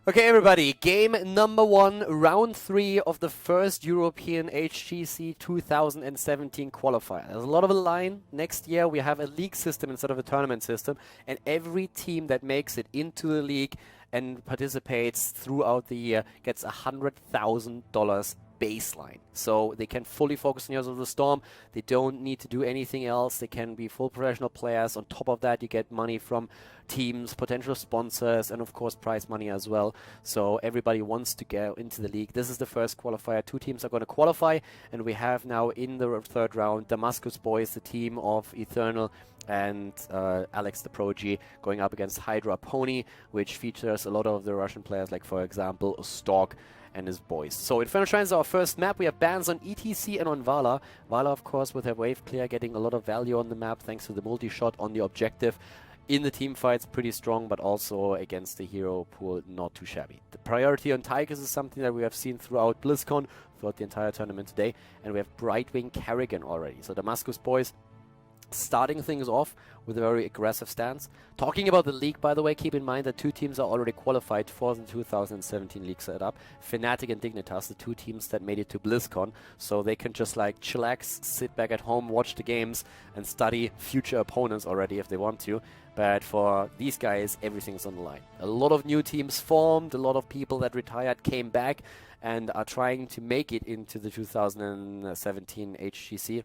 Okay, everybody, game number 1, round 3 of the first European HGC 2017 qualifier. There's a lot of a line. Next year we have a league system instead of a tournament system, and every team that makes it into the league and participates throughout the year gets $100,000 baseline. So they can fully focus on Heroes of the Storm. They don't need to do anything else. They can be full professional players. On top of that, you get money from teams, potential sponsors, and of course prize money as well. So everybody wants to go into the league. This is the first qualifier. 2 teams are going to qualify, and we have now in the third round Damascus Boys, the team of Eternal and Alex the Prodigy, going up against Hydra Pony, which features a lot of the Russian players, like for example Stork and his boys. So Infernal Shrines is our first map. We have bans on ETC and on Vala. Vala, of course, with her wave clear, getting a lot of value on the map thanks to the multi-shot on the objective. In the team fights, pretty strong, but also against the hero pool, not too shabby. The priority on Tigers is something that we have seen throughout BlizzCon, throughout the entire tournament today, and we have Brightwing Kerrigan already. So Damascus Boys starting things off with a very aggressive stance. Talking about the league, by the way, keep in mind that 2 teams are already qualified for the 2017 league setup. Fnatic and Dignitas, the 2 teams that made it to BlizzCon, so they can just like chillax, sit back at home, watch the games, and study future opponents already if they want to. But for these guys, everything's on the line. A lot of new teams formed, a lot of people that retired came back and are trying to make it into the 2017 HGC.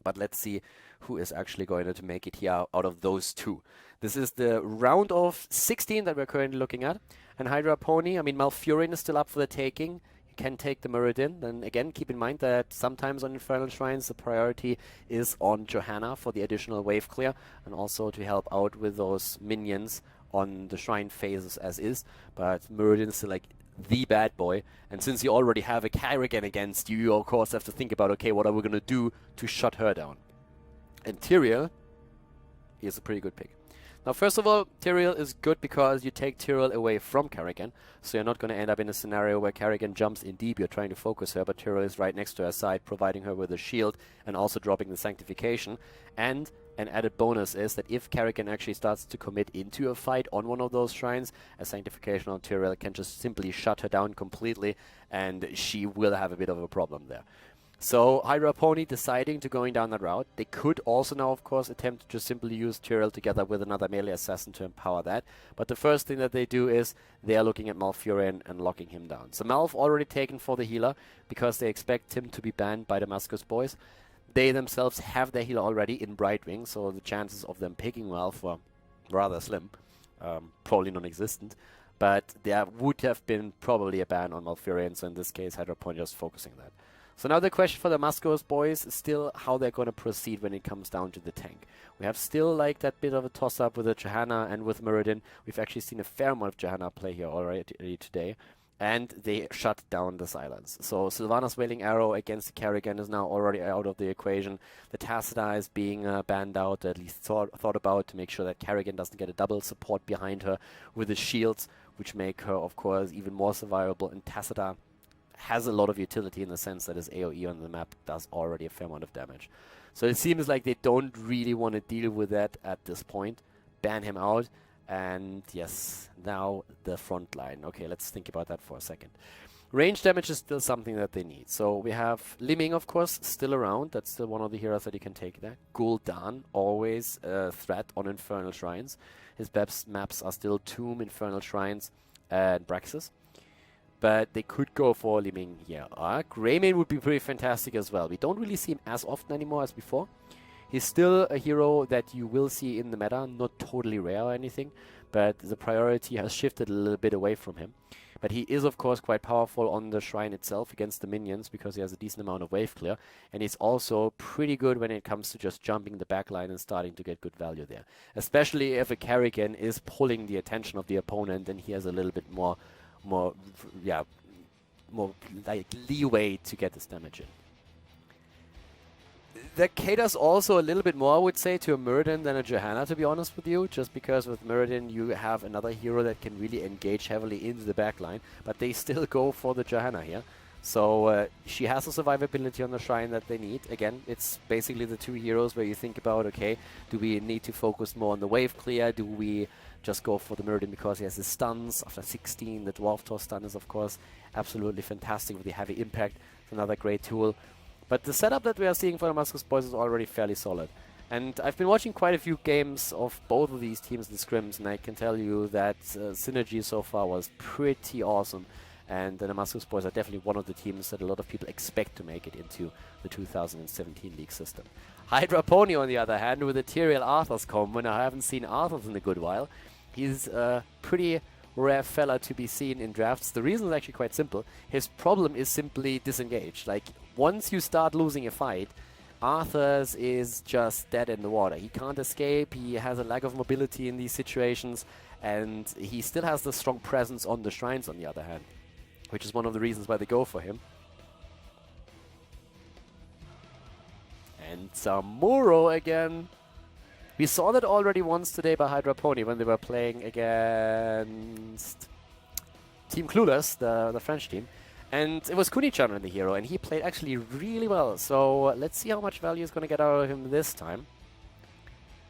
But let's see who is actually going to make it here out of those 2. This is the round of 16 that we're currently looking at. And Hydra Pony, I mean, Malfurion is still up for the taking. You can take the Muradin. Then again, keep in mind that sometimes on Infernal Shrines, the priority is on Johanna for the additional wave clear, and also to help out with those minions on the shrine phases as is. But Muradin is still like the bad boy, and since you already have a Kerrigan against you, you of course have to think about, okay, what are we going to do to shut her down? And Tyrael is a pretty good pick. Now, first of all, Tyrael is good because you take Tyrael away from Kerrigan, so you're not going to end up in a scenario where Kerrigan jumps in deep, you're trying to focus her, but Tyrael is right next to her side, providing her with a shield and also dropping the Sanctification. And an added bonus is that if Kerrigan actually starts to commit into a fight on one of those shrines, a Sanctification on Tyrael can just simply shut her down completely, and she will have a bit of a problem there. So Hydra Pony deciding to going down that route. They could also now, of course, attempt to just simply use Tyrael together with another melee assassin to empower that. But the first thing that they do is they are looking at Malfurion and locking him down. So Malf already taken for the healer because they expect him to be banned by Damascus Boys. They themselves have their healer already in Brightwing, so the chances of them picking Malf were rather slim, probably non-existent. But there would have been probably a ban on Malfurion, so in this case Hydra Pony just focusing that. So now the question for the Damascus Boys is still how they're going to proceed when it comes down to the tank. We have still like that bit of a toss-up with the Johanna and with Muradin. We've actually seen a fair amount of Johanna play here already today. And they shut down the silence. So Sylvanas Wailing Arrow against the Kerrigan is now already out of the equation. The Tacita is being banned out, at least thought about, to make sure that Kerrigan doesn't get a double support behind her with the shields, which make her, of course, even more survivable. And Tacita has a lot of utility in the sense that his AoE on the map does already a fair amount of damage. So it seems like they don't really want to deal with that at this point. Ban him out. And yes, now the front line. Okay, let's think about that for a second. Range damage is still something that they need. So we have Liming, of course, still around. That's still one of the heroes that you can take there. Gul'dan, always a threat on Infernal Shrines. His maps are still Tomb, Infernal Shrines, and Braxis. But they could go for Liming here. Greymane would be pretty fantastic as well. We don't really see him as often anymore as before. He's still a hero that you will see in the meta, not totally rare or anything, but the priority has shifted a little bit away from him. But he is, of course, quite powerful on the shrine itself against the minions because he has a decent amount of wave clear, and he's also pretty good when it comes to just jumping the backline and starting to get good value there. Especially if a Kerrigan is pulling the attention of the opponent and he has a little bit more like leeway to get this damage in. That caters also a little bit more, I would say, to a Muradin than a Johanna, to be honest with you, just because with Muradin you have another hero that can really engage heavily into the backline, but they still go for the Johanna here. So she has a survivability on the shrine that they need. Again, it's basically the 2 heroes where you think about, okay, do we need to focus more on the wave clear? Do we just go for the Meridian because he has his stuns after 16. The Dwarf Toss stun is, of course, absolutely fantastic with the heavy impact. It's another great tool. But the setup that we are seeing for the Damascus Boys is already fairly solid. And I've been watching quite a few games of both of these teams in scrims, and I can tell you that synergy so far was pretty awesome. And the Damascus Boys are definitely one of the teams that a lot of people expect to make it into the 2017 league system. Hydra Pony, on the other hand, with a Tyrael Arthur's combo, and I haven't seen Arthur's in a good while. He's a pretty rare fella to be seen in drafts. The reason is actually quite simple. His problem is simply disengaged. Like, once you start losing a fight, Arthur's is just dead in the water. He can't escape, he has a lack of mobility in these situations, and he still has the strong presence on the shrines, on the other hand, which is one of the reasons why they go for him. And Samuro again. We saw that already once today by Hydrapony when they were playing against Team Clueless, the French team. And it was Kuni-chan in the hero, and he played actually really well. So let's see how much value is going to get out of him this time.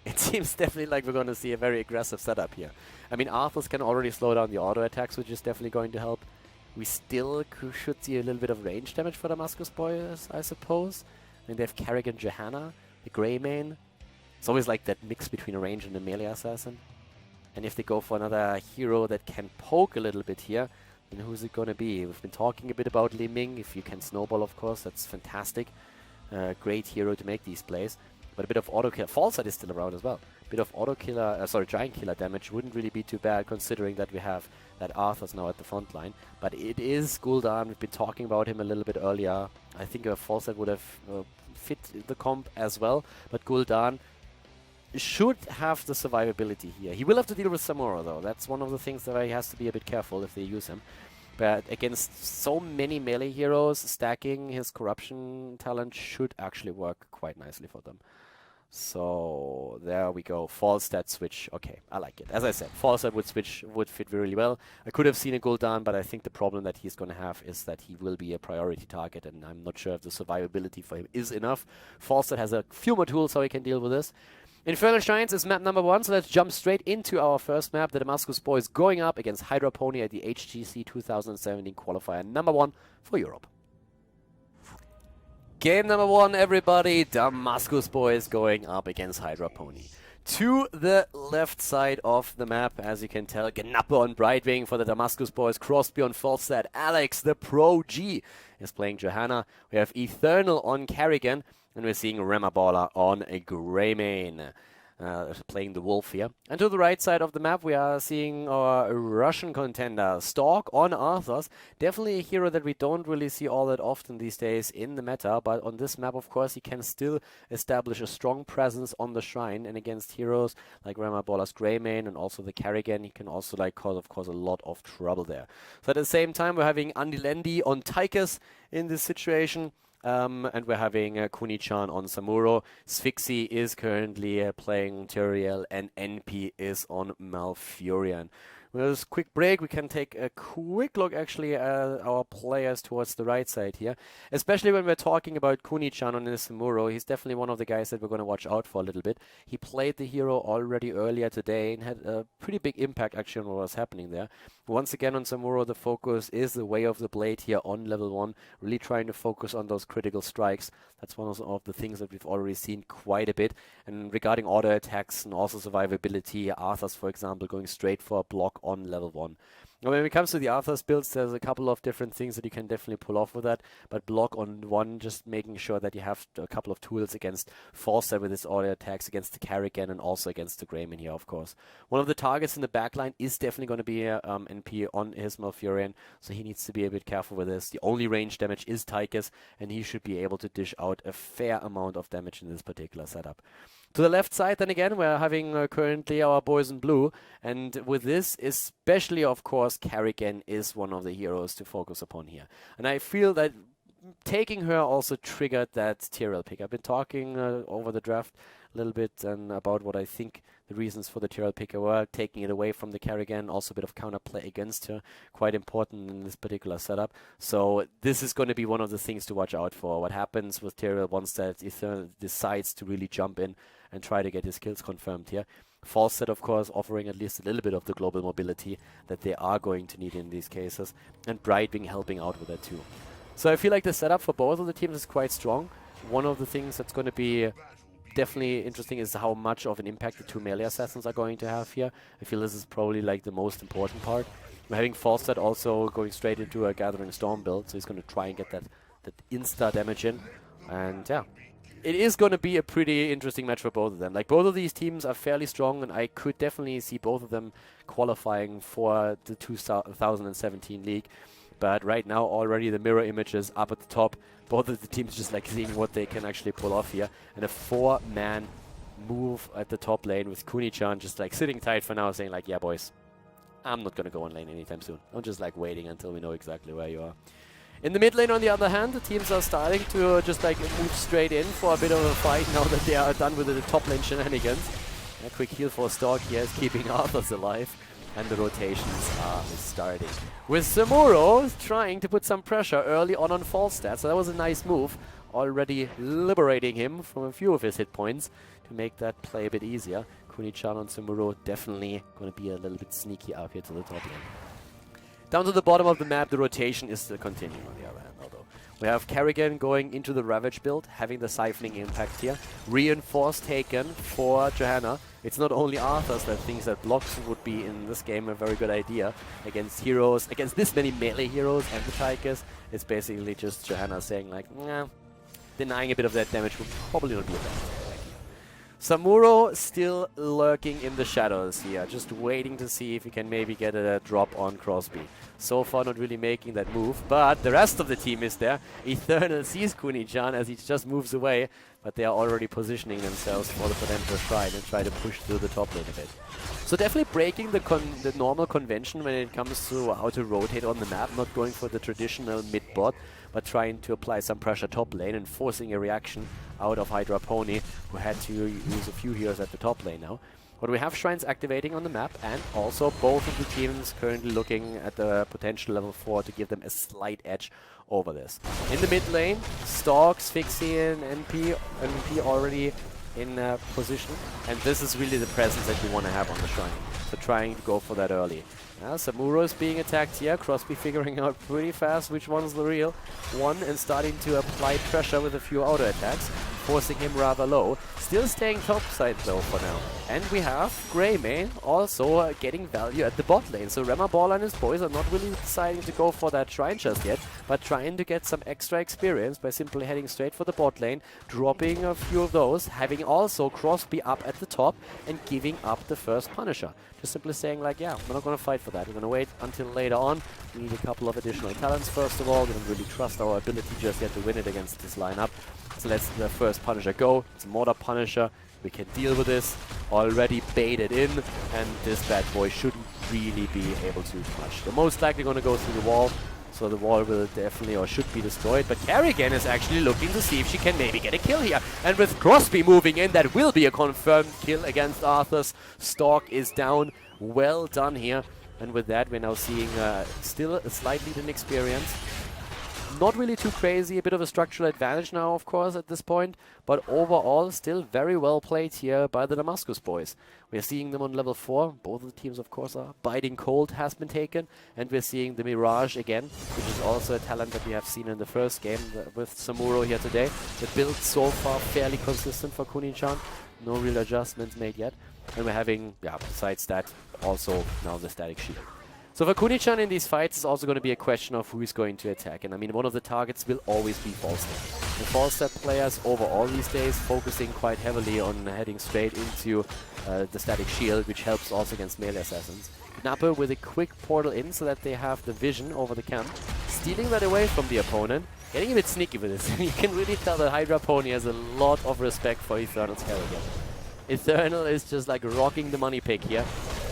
It seems definitely like we're going to see a very aggressive setup here. I mean, Arthur's can already slow down the auto attacks, which is definitely going to help. We still should see a little bit of range damage for the Damascus Boys, I suppose. I mean, they have Kerrigan Johanna, the Grey main. It's always like that mix between a range and a melee assassin. And if they go for another hero that can poke a little bit here, then who's it going to be? We've been talking a bit about Li Ming. If you can snowball, of course, that's fantastic. Great hero to make these plays. But a bit of auto kill. Falsight is still around as well. A bit of auto killer, giant killer damage wouldn't really be too bad, considering that we have that Arthur's now at the front line. But it is Gul'dan. We've been talking about him a little bit earlier. I think a Falsight would have fit the comp as well. But Gul'dan should have the survivability here. He will have to deal with Samuro, though. That's one of the things that he has to be a bit careful if they use him. But against so many melee heroes, stacking his corruption talent should actually work quite nicely for them. So there we go. Falstad switch. Okay, I like it. As I said, Falstad would fit really well. I could have seen a Gul'dan, but I think the problem that he's going to have is that he will be a priority target, and I'm not sure if the survivability for him is enough. Falstad has a few more tools how he can deal with this. Infernal Shrines is map number 1, so let's jump straight into our first map. The Damascus Boys going up against Hydra Pony at the HGC 2017 qualifier number 1 for Europe. Game number 1, everybody. Damascus Boys going up against Hydra Pony. To the left side of the map, as you can tell, Gnapper on Brightwing for the Damascus Boys, Crosby on Falstad, Alex, the Pro G, is playing Johanna. We have Eternal on Kerrigan. And we're seeing Remaballer on a Greymane, playing the Wolf here. And to the right side of the map, we are seeing our Russian contender, Stork on Arthur's. Definitely a hero that we don't really see all that often these days in the meta, but on this map, of course, he can still establish a strong presence on the shrine, and against heroes like Remaballer's Greymane and also the Kerrigan, he can also cause, of course, a lot of trouble there. So at the same time, we're having Andilendi on Tychus in this situation. And we're having Kuni-chan on Samuro. Sphyxy is currently playing Tyrael, and NP is on Malfurion. With this quick break, we can take a quick look actually at our players towards the right side here. Especially when we're talking about Kuni-chan on Samuro. He's definitely one of the guys that we're going to watch out for a little bit. He played the hero already earlier today and had a pretty big impact actually on what was happening there. Once again on Samuro, the focus is the Way of the Blade here on level 1. Really trying to focus on those critical strikes. That's one of the things that we've already seen quite a bit. And regarding auto attacks and also survivability, Arthur's, for example, going straight for a block on level 1. Now, when it comes to the Arthur's builds, there's a couple of different things that you can definitely pull off with that. But block on 1, just making sure that you have a couple of tools against Falstad with his auto attacks, against the Kerrigan, and also against the Greymane here, of course. One of the targets in the backline is definitely going to be NP on his Malfurion, so he needs to be a bit careful with this. The only range damage is Tychus, and he should be able to dish out a fair amount of damage in this particular setup. To the left side, then again, we're having currently our boys in blue, and with this, especially, of course, Kerrigan is one of the heroes to focus upon here. And I feel that taking her also triggered that Tyrael pick. I've been talking over the draft a little bit and about what I think the reasons for the Tyrael pick were, taking it away from the Kerrigan, also a bit of counterplay against her, quite important in this particular setup. So this is going to be one of the things to watch out for. What happens with Tyrael once that Eternal decides to really jump in and try to get his kills confirmed here. Falset, of course, offering at least a little bit of the global mobility that they are going to need in these cases, and Brightwing helping out with that too. So I feel like the setup for both of the teams is quite strong. One of the things that's going to be definitely interesting is how much of an impact the two melee assassins are going to have here. I feel this is probably like the most important part. We're having Falset also going straight into a Gathering Storm build, so he's going to try and get that insta damage in. And yeah, it is going to be a pretty interesting match for both of them. Like, both of these teams are fairly strong, and I could definitely see both of them qualifying for the 2017 league. But right now, already the mirror image is up at the top. Both of the teams just like seeing what they can actually pull off here. And a 4-man move at the top lane with Kuni-chan just like sitting tight for now, saying like, yeah, boys, I'm not going to go on lane anytime soon. I'm just like waiting until we know exactly where you are. In the mid lane, on the other hand, the teams are starting to just like move straight in for a bit of a fight now that they are done with the top lane shenanigans. A quick heal for Stork here is keeping Arthas alive, and the rotations are starting. With Samuro trying to put some pressure early on Falstad, so that was a nice move, already liberating him from a few of his hit points to make that play a bit easier. Kuni-chan on Samuro definitely going to be a little bit sneaky up here to the top lane. Down to the bottom of the map, the rotation is still continuing on the other hand, although. We have Kerrigan going into the Ravage build, having the siphoning impact here. Reinforce taken for Johanna. It's not only Arthas that thinks that blocks would be in this game a very good idea against heroes, against this many melee heroes and the Tigers. It's basically just Johanna saying like, nah, denying a bit of that damage would probably not be a bad idea. Samuro still lurking in the shadows here, just waiting to see if he can maybe get a drop on Crosby. So far not really making that move, but the rest of the team is there. Eternal sees Kuni-chan as he just moves away, but they are already positioning themselves for the potential shrine and try to push through the top lane a bit. So definitely breaking the normal convention when it comes to how to rotate on the map, not going for the traditional mid-bot, but trying to apply some pressure top lane and forcing a reaction out of Hydra Pony, who had to use a few heroes at the top lane now. But we have shrines activating on the map, and also both of the teams currently looking at the potential level 4 to give them a slight edge over this. In the mid lane, Storks, Fixie and NP already in position, and this is really the presence that you want to have on the shrine. So trying to go for that early. Samuro is being attacked here, Crosby figuring out pretty fast which one's the real one and starting to apply pressure with a few auto attacks, forcing him rather low. Still staying topside though for now. And we have Greymane also getting value at the bot lane. So Remaball and his boys are not really deciding to go for that shrine just yet, but trying to get some extra experience by simply heading straight for the bot lane, dropping a few of those, having also Crosby up at the top and giving up the first Punisher. Just simply saying like, yeah, we're not going to fight for that. We're going to wait until later on. We need a couple of additional talents first of all. We don't really trust our ability just yet to win it against this lineup. So let's the first Punisher go. It's a Mortar Punisher. We can deal with this. Already baited in, and this bad boy shouldn't really be able to do much. They're most likely going to go through the wall, so the wall will definitely or should be destroyed. But Kerrigan is actually looking to see if she can maybe get a kill here. And with Crosby moving in, that will be a confirmed kill against Arthas. Stork is down. Well done here. And with that, we're now seeing still a slight lead in experience. Not really too crazy, a bit of a structural advantage now, of course, at this point, but overall still very well played here by the Damascus Boys. We're seeing them on level 4. Both of the teams, of course, are. Biting Cold has been taken, and we're seeing the Mirage again, which is also a talent that we have seen in the first game with Samuro here today. The build so far fairly consistent for Kuni-chan. No real adjustments made yet. And we're having, yeah, besides that, also now the Static Shield. So for Kuni-chan in these fights, it's also going to be a question of who is going to attack. And I mean, one of the targets will always be Falstad. The Falstad players overall these days focusing quite heavily on heading straight into the Static Shield, which helps also against melee assassins. Knappe with a quick portal in so that they have the vision over the camp, stealing that away from the opponent, getting a bit sneaky with this. You can really tell that Hydra Pony has a lot of respect for Eternal's Kerrigan. Eternal is just like rocking the money pick here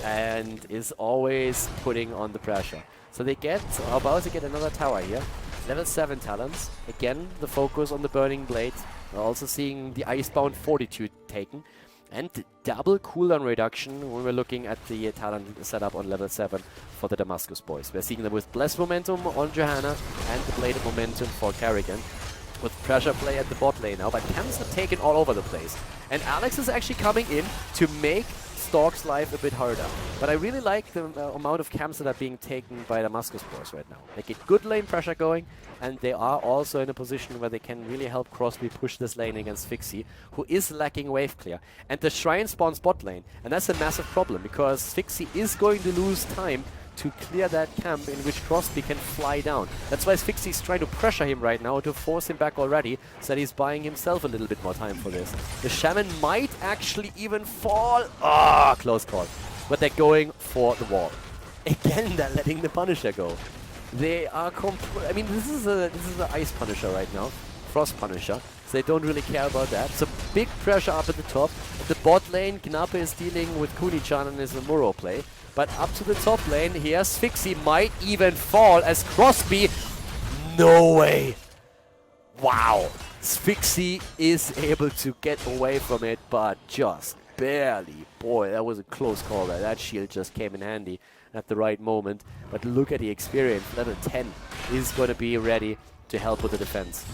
and is always putting on the pressure. So they are about to get another tower here. Level 7 talents. Again, the focus on the Burning Blade. We're also seeing the Icebound Fortitude taken. And double cooldown reduction when we're looking at the talent setup on level 7 for the Damascus Boys. We're seeing them with Blessed Momentum on Johanna and the Bladed Momentum for Kerrigan. With pressure play at the bot lane now, but camps are taken all over the place. And Alex is actually coming in to make Stork's life a bit harder. But I really like the amount of camps that are being taken by the Damascus Boys right now. They get good lane pressure going, and they are also in a position where they can really help Crosby push this lane against Fixie, who is lacking wave clear. And the Shrine spawns bot lane, and that's a massive problem, because Fixie is going to lose time to clear that camp in which Crosby can fly down. That's why Fixie's trying to pressure him right now to force him back already, so that he's buying himself a little bit more time for this. The Shaman might actually even fall. Ah, close call. But they're going for the wall. Again, they're letting the Punisher go. They are I mean, this is a Ice Punisher right now. Frost Punisher. So they don't really care about that. So big pressure up at the top. At the bot lane, Knappe is dealing with Kuni-chan and his Samuro play. But up to the top lane, here's Fixie, might even fall as Crosby. No way. Wow. Fixie is able to get away from it, but just barely. Boy, that was a close call there. That shield just came in handy at the right moment. But look at the experience. Level 10 is going to be ready to help with the defense.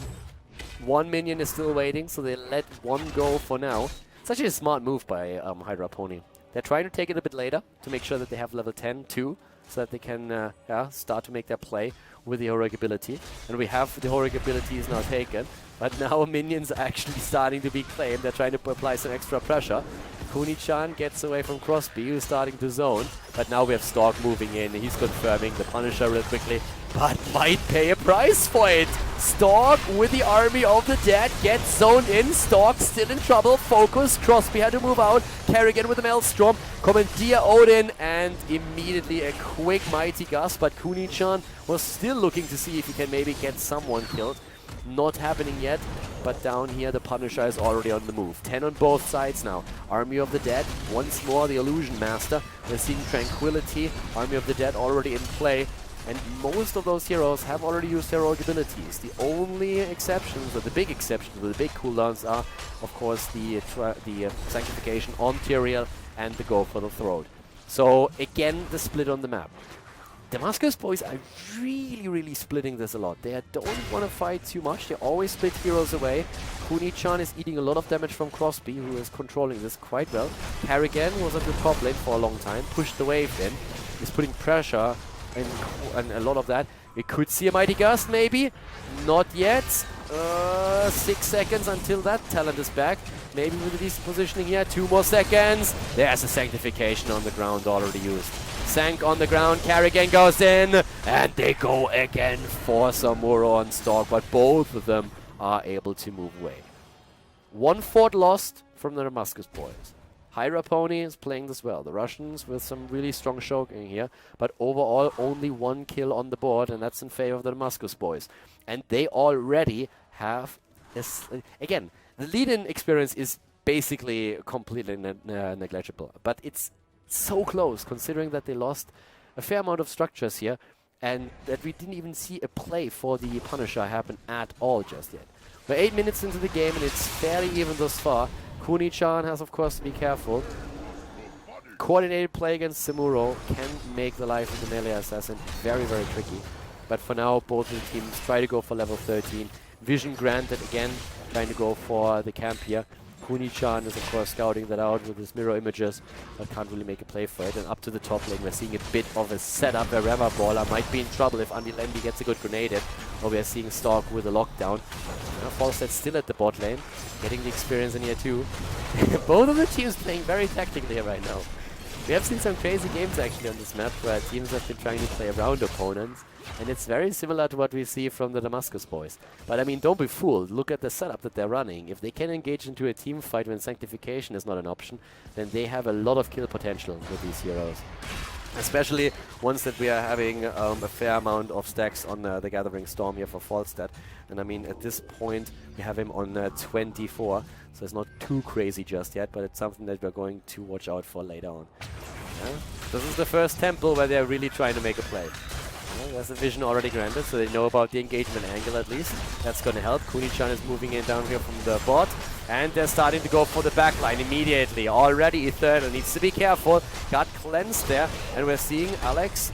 One minion is still waiting, so they let one go for now. It's actually a smart move by Hydra Pony. They're trying to take it a bit later to make sure that they have level 10 too, so that they can start to make their play with the heroic ability. And we have the heroic abilities now taken, but now minions are actually starting to be claimed. They're trying to apply some extra pressure. Kuni-chan gets away from Crosby, who's starting to zone, but now we have Stork moving in. He's confirming the Punisher real quickly, but might pay a price for it. Stork with the army of the dead gets zoned in. Stork still in trouble. Focus. Crosby had to move out. Kerrigan with the Maelstrom. Commandeer Odin, and immediately a quick mighty gust, but Kuni-chan was still looking to see if he can maybe get someone killed. Not happening yet, but down here the Punisher is already on the move. 10 on both sides now. Army of the Dead, once more the Illusion Master. We're seeing Tranquility, Army of the Dead already in play. And most of those heroes have already used heroic abilities. The only exceptions, or the big exceptions with the big cooldowns are, of course, the Sanctification on Tyrael and the Go for the Throat. So, again, the split on the map. Damascus Boys are really splitting this a lot. They don't want to fight too much. They always split heroes away. Kuni-chan is eating a lot of damage from Crosby, who is controlling this quite well. Kerrigan was at the top lane for a long time, pushed the wave in, is putting pressure and a lot of that. We could see a Mighty Gust, maybe. Not yet. 6 seconds until that talent is back. Maybe with a decent positioning here. 2 more seconds. There's a Sanctification on the ground already used. Sank on the ground, Kerrigan goes in, and they go again for Samuro on Stork, but both of them are able to move away. 1 fort lost from the Damascus Boys. Hydrapony is playing this well. The Russians with some really strong choking here, but overall only 1 kill on the board, and that's in favor of the Damascus Boys. And they already have this. Again, the lead-in experience is basically completely negligible, but it's so close, considering that they lost a fair amount of structures here, and that we didn't even see a play for the Punisher happen at all just yet. We're 8 minutes into the game, and it's fairly even thus far. Kuni-chan has, of course, to be careful. Coordinated play against Samuro can make the life of the melee assassin very tricky. But for now, both of the teams try to go for level 13. Vision granted again, trying to go for the camp here. Kuni-chan is, of course, scouting that out with his mirror images, but can't really make a play for it. And up to the top lane, we're seeing a bit of a setup where Rema Baller might be in trouble if Andy Lemby gets a good grenade in. Or we are seeing Stork with a lockdown. Falstead still at the bot lane, getting the experience in here too. Both of the teams playing very tactically here right now. We have seen some crazy games actually on this map, where teams have been trying to play around opponents. And it's very similar to what we see from the Damascus Boys. But I mean, don't be fooled. Look at the setup that they're running. If they can engage into a team fight when Sanctification is not an option, then they have a lot of kill potential with these heroes. Especially ones that we are having a fair amount of stacks on the Gathering Storm here for Falstad. And I mean, at this point, we have him on 24. So it's not too crazy just yet, but it's something that we're going to watch out for later on. Yeah? This is the first temple where they're really trying to make a play. There's a vision already granted, so they know about the engagement angle at least. That's going to help. Kuni-chan is moving in down here from the bot, and they're starting to go for the backline immediately. Already Eternal needs to be careful. Got cleansed there, and we're seeing Alex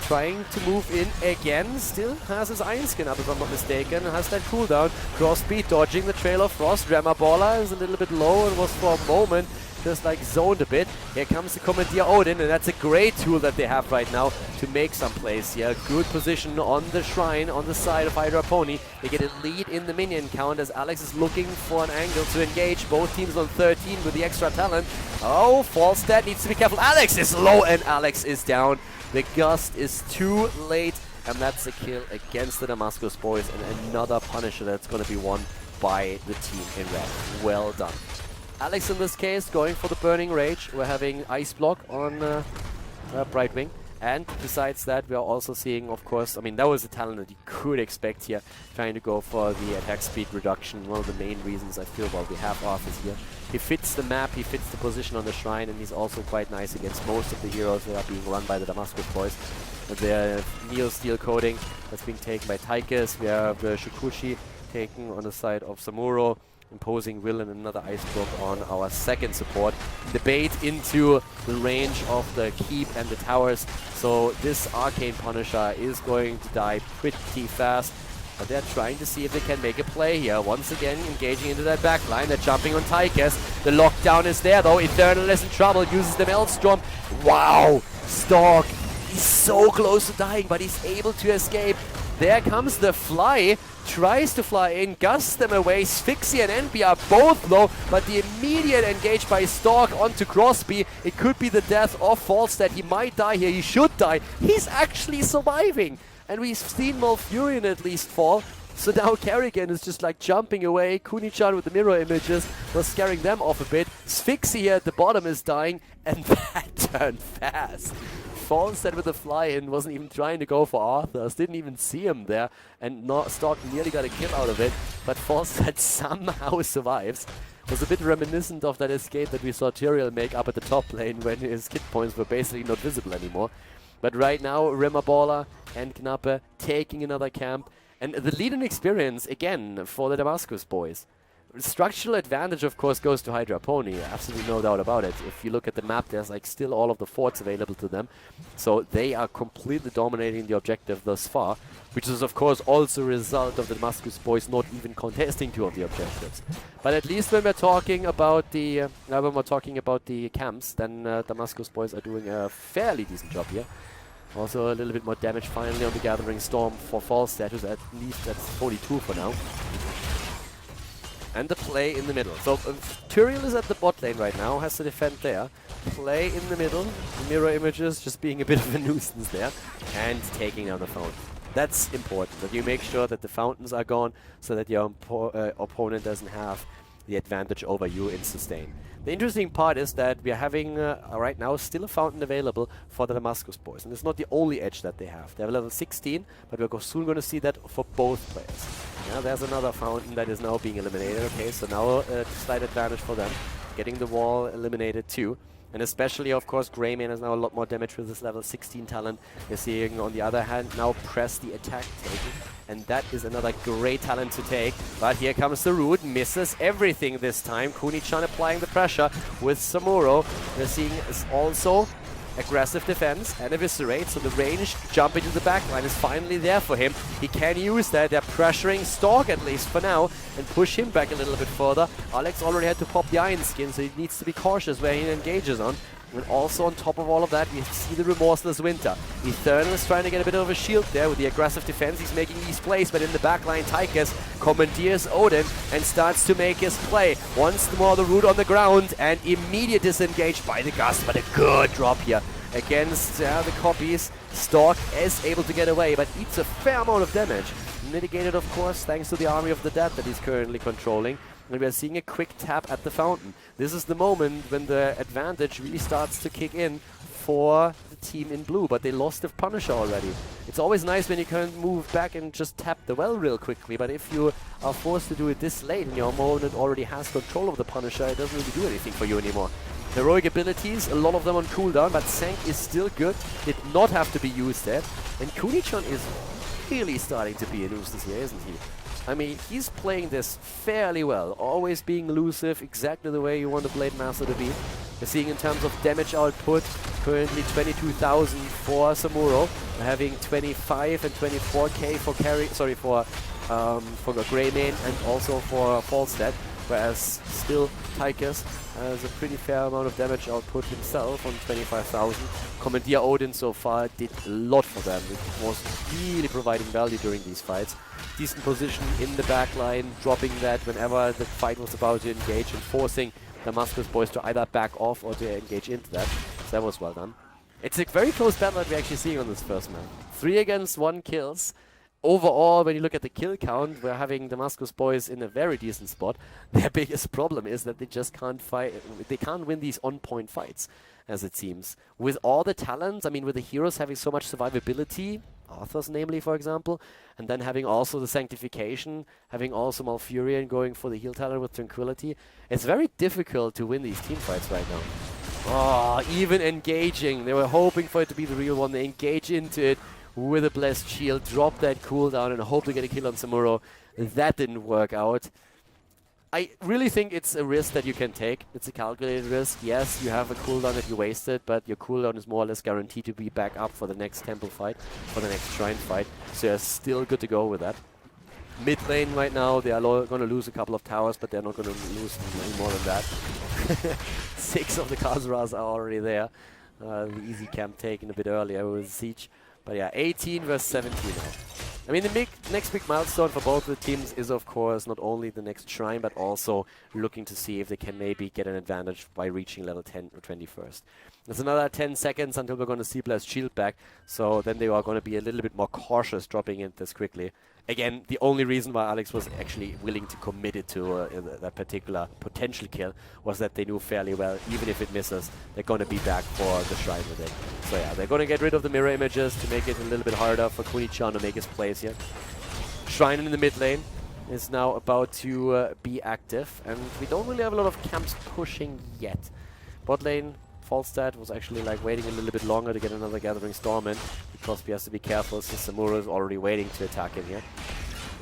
trying to move in again. Still has his Iron Skin up, if I'm not mistaken. Has that cooldown. Crosby dodging the Trail of Frost. Rema Baller is a little bit low and was for a moment just like zoned a bit. Here comes the Commandeer Odin, and that's a great tool that they have right now to make some plays here. Good position on the shrine on the side of Hydra Pony. They get a lead in the minion count as Alex is looking for an angle to engage. Both teams on 13 with the extra talent. Oh, Falstad needs to be careful. Alex is low and Alex is down. The Gust is too late, and that's a kill against the Damascus Boys, and another Punisher that's going to be won by the team in red. Well done. Alex in this case going for the Burning Rage. We're having Ice Block on Brightwing. And besides that, we are also seeing, of course, I mean, that was a talent that you could expect here, trying to go for the attack speed reduction. One of the main reasons I feel we have Arthas here. He fits the map, he fits the position on the shrine, and he's also quite nice against most of the heroes that are being run by the Damascus Boys. The Neo Steel coding that's being taken by Tychus. We have Shukushi taken on the side of Samuro, imposing Will and another Ice Block on our second support. The bait into the range of the keep and the towers. So this Arcane Punisher is going to die pretty fast. But they're trying to see if they can make a play here. Once again, engaging into that backline. They're jumping on Tychus. The lockdown is there though. Eternal is in trouble. Uses the Maelstrom. Wow! Stork. He's so close to dying, but he's able to escape. There comes the Fly. Tries to fly in, gusts them away. Sphyxia and Envy are both low, but the immediate engage by Stork onto Crosby. It could be the death of Falstad. He might die here. He should die. He's actually surviving. And we've seen Malfurion at least fall. So now Kerrigan is just like jumping away. Kuni-chan with the mirror images was scaring them off a bit. Sphyxia here at the bottom is dying, and that turned fast. Falstad with the fly-in, wasn't even trying to go for Arthas, didn't even see him there, and Stork nearly got a kill out of it, but Falstad somehow survives. Was a bit reminiscent of that escape that we saw Tyrael make up at the top lane when his hit points were basically not visible anymore. But right now, Rimmerballer and Knappe taking another camp, and the lead in experience, again, for the Damascus Boys. Structural advantage, of course, goes to Hydra Pony, absolutely no doubt about it. If you look at the map, there's like still all of the forts available to them. So they are completely dominating the objective thus far, which is, of course, also a result of the Damascus Boys not even contesting two of the objectives. But at least when we're talking about the camps, then Damascus Boys are doing a fairly decent job here. Also a little bit more damage finally on the Gathering Storm for Falstad, who's at least at 42 for now. And the play in the middle. So Tyrael is at the bot lane right now, has to defend there. Play in the middle, mirror images just being a bit of a nuisance there, and taking down the fountain. That's important, that you make sure that the fountains are gone so that your opponent doesn't have the advantage over you in sustain. The interesting part is that we are having right now still a fountain available for the Damascus Boys, and it's not the only edge that they have. They have level 16, but we're soon going to see that for both players. Yeah, there's another fountain that is now being eliminated. Okay, so now a slight advantage for them, getting the wall eliminated too. And especially, of course, Greymane has now a lot more damage with this level 16 talent. We're seeing, on the other hand, now press the attack taken. And that is another great talent to take. But here comes the Root, misses everything this time. Kuni-chan applying the pressure with Samuro. We're seeing also aggressive defense and eviscerate, so the range jump into the backline is finally there for him. He can use that. They're pressuring Stork at least for now and push him back a little bit further. Alex already had to pop the Iron Skin, so he needs to be cautious where he engages on. And also on top of all of that, we see the Remorseless Winter. Eternal is trying to get a bit of a shield there with the aggressive defense. He's making these plays, but in the backline, Tychus commandeers Odin and starts to make his play. Once more, the Root on the ground and immediate disengage by the Gust, but a good drop here against the copies. Stork is able to get away, but eats a fair amount of damage. Mitigated, of course, thanks to the Army of the Dead that he's currently controlling. And we are seeing a quick tap at the fountain. This is the moment when the advantage really starts to kick in for the team in blue, but they lost the Punisher already. It's always nice when you can move back and just tap the well real quickly, but if you are forced to do it this late and your opponent already has control of the Punisher, it doesn't really do anything for you anymore. Heroic abilities, a lot of them on cooldown, but Sank is still good, did not have to be used there. And Kuni-chan is really starting to be a nuisance here, isn't he? I mean, he's playing this fairly well, always being elusive, exactly the way you want a Blade Master to be. We're seeing in terms of damage output, currently 22,000 for Samuro, having 25 and 24k for Greymane and also for Falstad. whereas still Tychus has a pretty fair amount of damage output himself on 25,000. Commandeer Odin so far did a lot for them. It was really providing value during these fights. Decent position in the back line, dropping that whenever the fight was about to engage and forcing Damascus Boys to either back off or to engage into that. So that was well done. It's a very close battle that we're actually seeing on this first map. 3 against 1 kills. Overall, when you look at the kill count, we're having Damascus Boys in a very decent spot. Their biggest problem is that they just can't fight. They can't win these on-point fights, as it seems. With all the talents, I mean, with the heroes having so much survivability, Arthur's namely, for example, and then having also the Sanctification, having also Malfurion going for the heal talent with Tranquility, it's very difficult to win these team fights right now. Oh, even engaging. They were hoping for it to be the real one. They engage into it with a Blessed Shield, drop that cooldown and hope to get a kill on Samuro. That didn't work out. I really think it's a risk that you can take. It's a calculated risk. Yes, you have a cooldown that you wasted, but your cooldown is more or less guaranteed to be back up for the next temple fight, for the next shrine fight. So you're still good to go with that. Mid lane right now, they are going to lose a couple of towers, but they're not going to lose any more than that. 6 of the Khazras are already there. The easy camp taken a bit earlier with Siege. But yeah, 18 versus 17 now. I mean, the next big milestone for both the teams is, of course, not only the next shrine, but also looking to see if they can maybe get an advantage by reaching level 10 or 20 first. There's another 10 seconds until we're going to see Blessed Shield back, so then they are going to be a little bit more cautious dropping in this quickly. Again, the only reason why Alex was actually willing to commit it to that particular potential kill was that they knew fairly well, even if it misses, they're going to be back for the shrine with it. So yeah, they're going to get rid of the mirror images to make it a little bit harder for Kuni-chan to make his plays here. Shrine in the mid lane is now about to be active, and we don't really have a lot of camps pushing yet. Bot lane, Falstad was actually like waiting a little bit longer to get another Gathering Storm in, because he has to be careful since Samuro is already waiting to attack him here.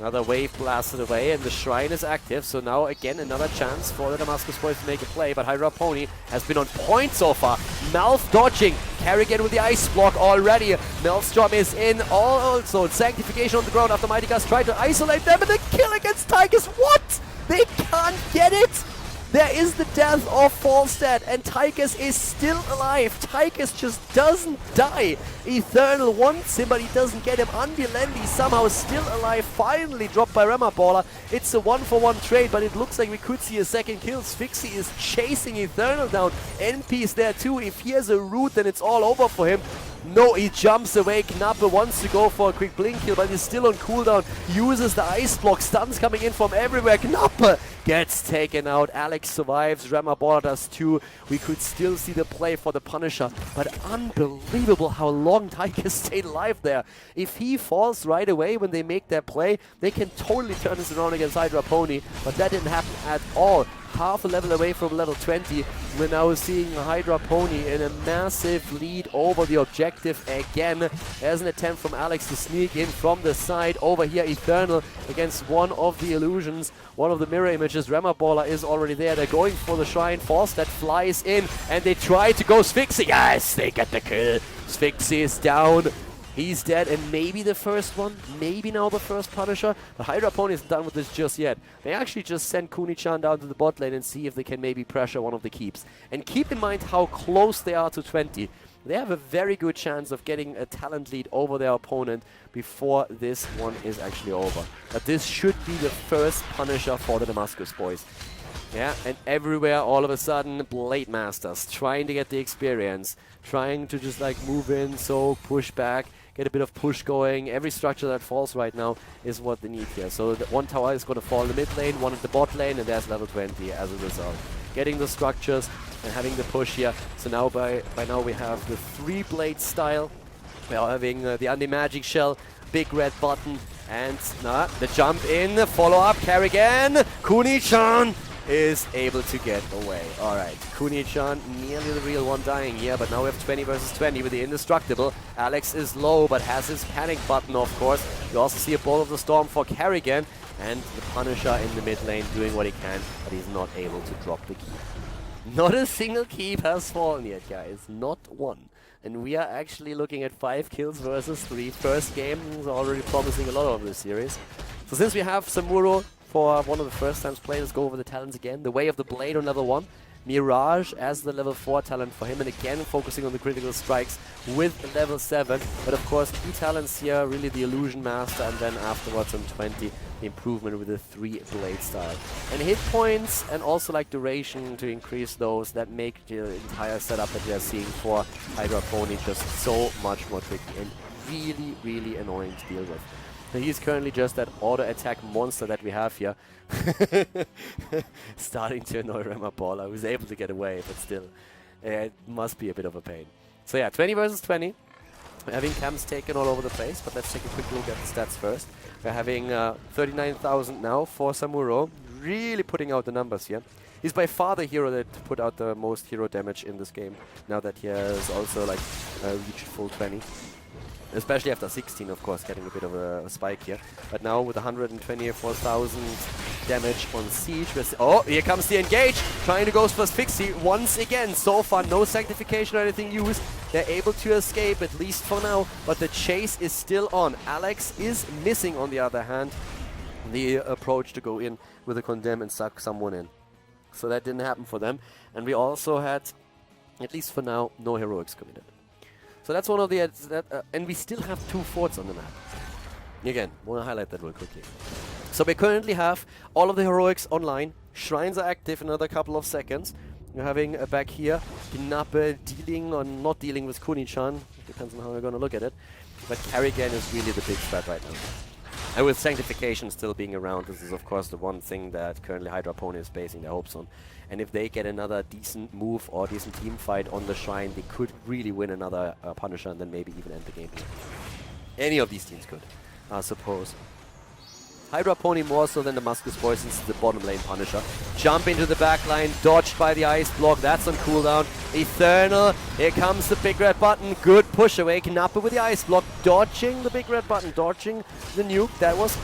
Another wave blasted away, and the shrine is active, so now again another chance for the Damascus Boys to make a play, but Hydra Pony has been on point so far. Malf dodging, Carrigan with the ice block already. Maelstrom is in also. Sanctification on the ground after Mighty Gust tried to isolate them, and the kill against Tychus. What? They can't get it! There is the death of Falstad, and Tychus is still alive. Tychus just doesn't die. Eternal wants him, but he doesn't get him. Undilendi somehow still alive, finally dropped by Remaballer. It's a 1-for-1 trade, but it looks like we could see a second kill. Sphyxy is chasing Eternal down. NP is there too. If he has a root, then it's all over for him. No, he jumps away. Knappe wants to go for a quick blink kill, but he's still on cooldown. Uses the ice block. Stuns coming in from everywhere. Knappe gets taken out. Alex survives. Remaballer does too. We could still see the play for the Punisher, but unbelievable how long Tychus stayed alive there. If he falls right away when they make their play, they can totally turn this around against Hydra Pony, but that didn't happen at all. Half a level away from level 20. We're now seeing Hydra Pony in a massive lead over the objective again. There's an attempt from Alex to sneak in from the side. Over here, Eternal against one of the illusions, one of the mirror images. Remaballer is already there. They're going for the shrine. Falstad flies in, and they try to go Sphyxy. Yes, they get the kill. Sphyxy is down. He's dead, and maybe the first one, maybe now the first Punisher. The Hydra Pony isn't done with this just yet. They actually just send Kuni-chan down to the bot lane and see if they can maybe pressure one of the keeps. And keep in mind how close they are to 20. They have a very good chance of getting a talent lead over their opponent before this one is actually over. But this should be the first Punisher for the Damascus Boys. Yeah, and everywhere all of a sudden Blade Masters trying to get the experience, trying to just like move in, so push back, get a bit of push going. Every structure that falls right now is what they need here. So the one tower is going to fall in the mid lane, one at the bot lane, and there's level 20 as a result. Getting the structures and having the push here. So now by now we have the 3-blade style. We are having the anti-magic shell, big red button, and the jump in, follow up, Carrigan, Kuni-chan is able to get away. Alright, Kuni-chan nearly the real one dying here, but now we have 20 versus 20 with the indestructible. Alex is low, but has his panic button, of course. You also see a Bolt of the Storm for Carrigan, and the Punisher in the mid lane doing what he can, but he's not able to drop the keep. Not a single keep has fallen yet, guys. Not one. And we are actually looking at 5 kills versus 3. First game is already promising a lot of this series. So since we have Samuro for one of the first times played. Let's go over the talents again. The Way of the Blade on level 1. Mirage as the level 4 talent for him, and again focusing on the critical strikes with level 7. But of course, key talents here, really the Illusion Master, and then afterwards on 20, the improvement with the 3 blade style. And hit points and also like duration to increase those that make the entire setup that we are seeing for Hydra Pony just so much more tricky and really, really annoying to deal with. Now he's currently just that auto-attack monster that we have here. Starting to annoy Remaballer, who's able to get away, but still, it must be a bit of a pain. So yeah, 20 versus 20. We're having camps taken all over the place, but let's take a quick look at the stats first. We're having 39,000 now for Samuro, really putting out the numbers here. He's by far the hero that put out the most hero damage in this game, now that he has also like reached full 20. Especially after 16, of course, getting a bit of a spike here. But now with 124,000 damage on Siege. Oh, here comes the engage. Trying to go for Fixie once again. So far, no sanctification or anything used. They're able to escape, at least for now. But the chase is still on. Alex is missing, on the other hand, the approach to go in with a condemn and suck someone in. So that didn't happen for them. And we also had, at least for now, no heroics committed. So that's one of the... and we still have 2 forts on the map. Again, want to highlight that real quickly. So we currently have all of the heroics online. Shrines are active in another couple of seconds. We're having back here Knappe dealing or not dealing with Kuni-chan. Depends on how we're going to look at it. But Carrigan is really the big threat right now. And with Sanctification still being around, this is of course the one thing that currently Hydra Pony is basing their hopes on. And if they get another decent move or decent team fight on the Shrine, they could really win another Punisher and then maybe even end the game. Any of these teams could, I suppose. Hydra Pony more so than Damascus Boys, since it's the bottom lane Punisher. Jump into the back line, dodged by the ice block, that's on cooldown. Eternal, here comes the big red button, good push away, Knappe with the ice block, dodging the big red button, dodging the nuke, that was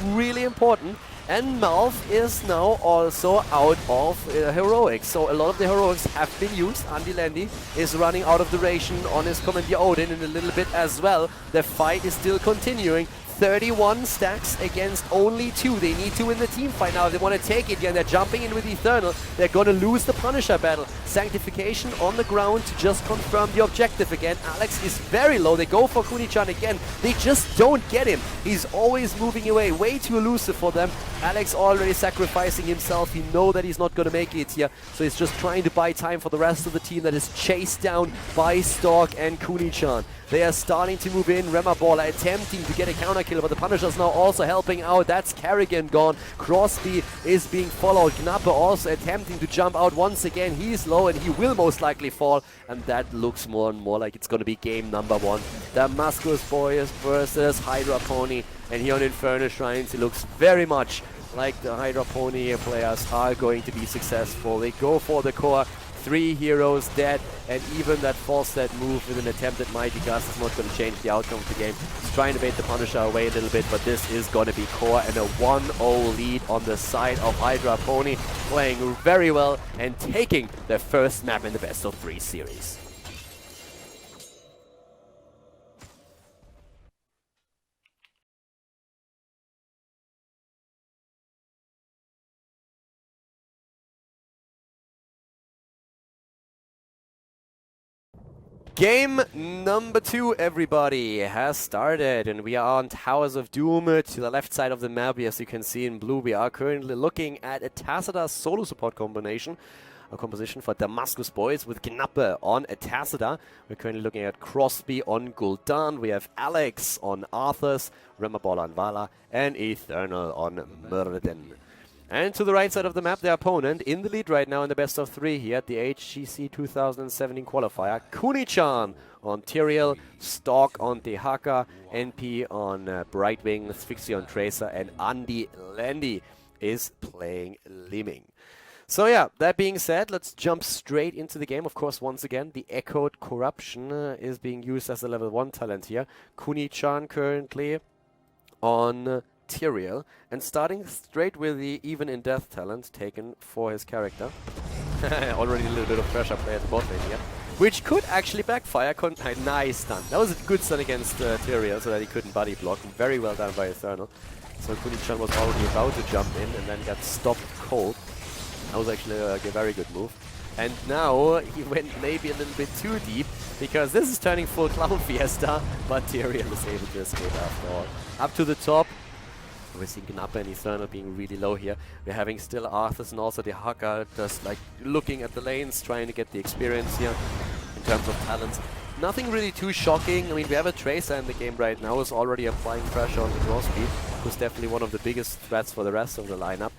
really important. And Malv is now also out of heroics, so a lot of the heroics have been used. Andy Landy is running out of duration on his Commandeer Odin in a little bit as well. The fight is still continuing. 31 stacks against only 2. They need to win the team fight now if they want to take it again. They're jumping in with Eternal. They're going to lose the Punisher battle. Sanctification on the ground to just confirm the objective again. Alex is very low. They go for Kuni-chan again. They just don't get him. He's always moving away. Way too elusive for them. Alex already sacrificing himself. You know that he's not going to make it here. So he's just trying to buy time for the rest of the team that is chased down by Stork and Kuni-chan. They are starting to move in. Remaballer attempting to get a counter kill, but the Punisher's now also helping out. That's Carrigan gone. Crosby is being followed. Knappe also attempting to jump out once again. He's low and he will most likely fall. And that looks more and more like it's going to be game number 1. Damascus Boys versus Hydra Pony. And here on Inferno Shrines, it looks very much like the Hydra Pony players are going to be successful. They go for the core. 3 heroes dead, and even that false dead move with an attempt at Mighty Gust is not going to change the outcome of the game. He's trying to bait the Punisher away a little bit, but this is going to be core, and a 1-0 lead on the side of Hydra Pony, playing very well and taking their first map in the best of 3 series. Game number 2, everybody, has started, and we are on Towers of Doom to the left side of the map. As you can see in blue, we are currently looking at a Tacita solo support combination, a composition for Damascus Boys with Knappe on a Tacita. We're currently looking at Crosby on Gul'dan. We have Alex on Arthas, Remaballer on Vala, and Eternal on Murden. And to the right side of the map, the opponent in the lead right now in the best of 3 here at the HGC 2017 qualifier. Kuni-chan on Tyrael, Stalk on Dehaka, NP on Brightwing, Asphyxia on Tracer, and Andy Landy is playing Liming. So yeah, that being said, let's jump straight into the game. Of course, once again, the Echoed Corruption is being used as a level 1 talent here. Kuni-chan currently on Tyrael, and starting straight with the Even in Death talent taken for his character. Already a little bit of pressure play at the bot lane here. which could actually backfire. Nice stun. That was a good stun against Tyrael, so that he couldn't body block. Very well done by Eternal. So Kuni-chan was already about to jump in and then got stopped cold. That was actually a very good move. And now he went maybe a little bit too deep, because this is turning full Clown Fiesta, but Tyrael is able to escape after all. Up to the top. We're seeing Gnappa and Eternal being really low here. We're having still Arthas and also the Haka just like looking at the lanes, trying to get the experience here in terms of talents. Nothing really too shocking. I mean, we have a Tracer in the game right now who's already applying pressure on the draw speed, who's definitely one of the biggest threats for the rest of the lineup.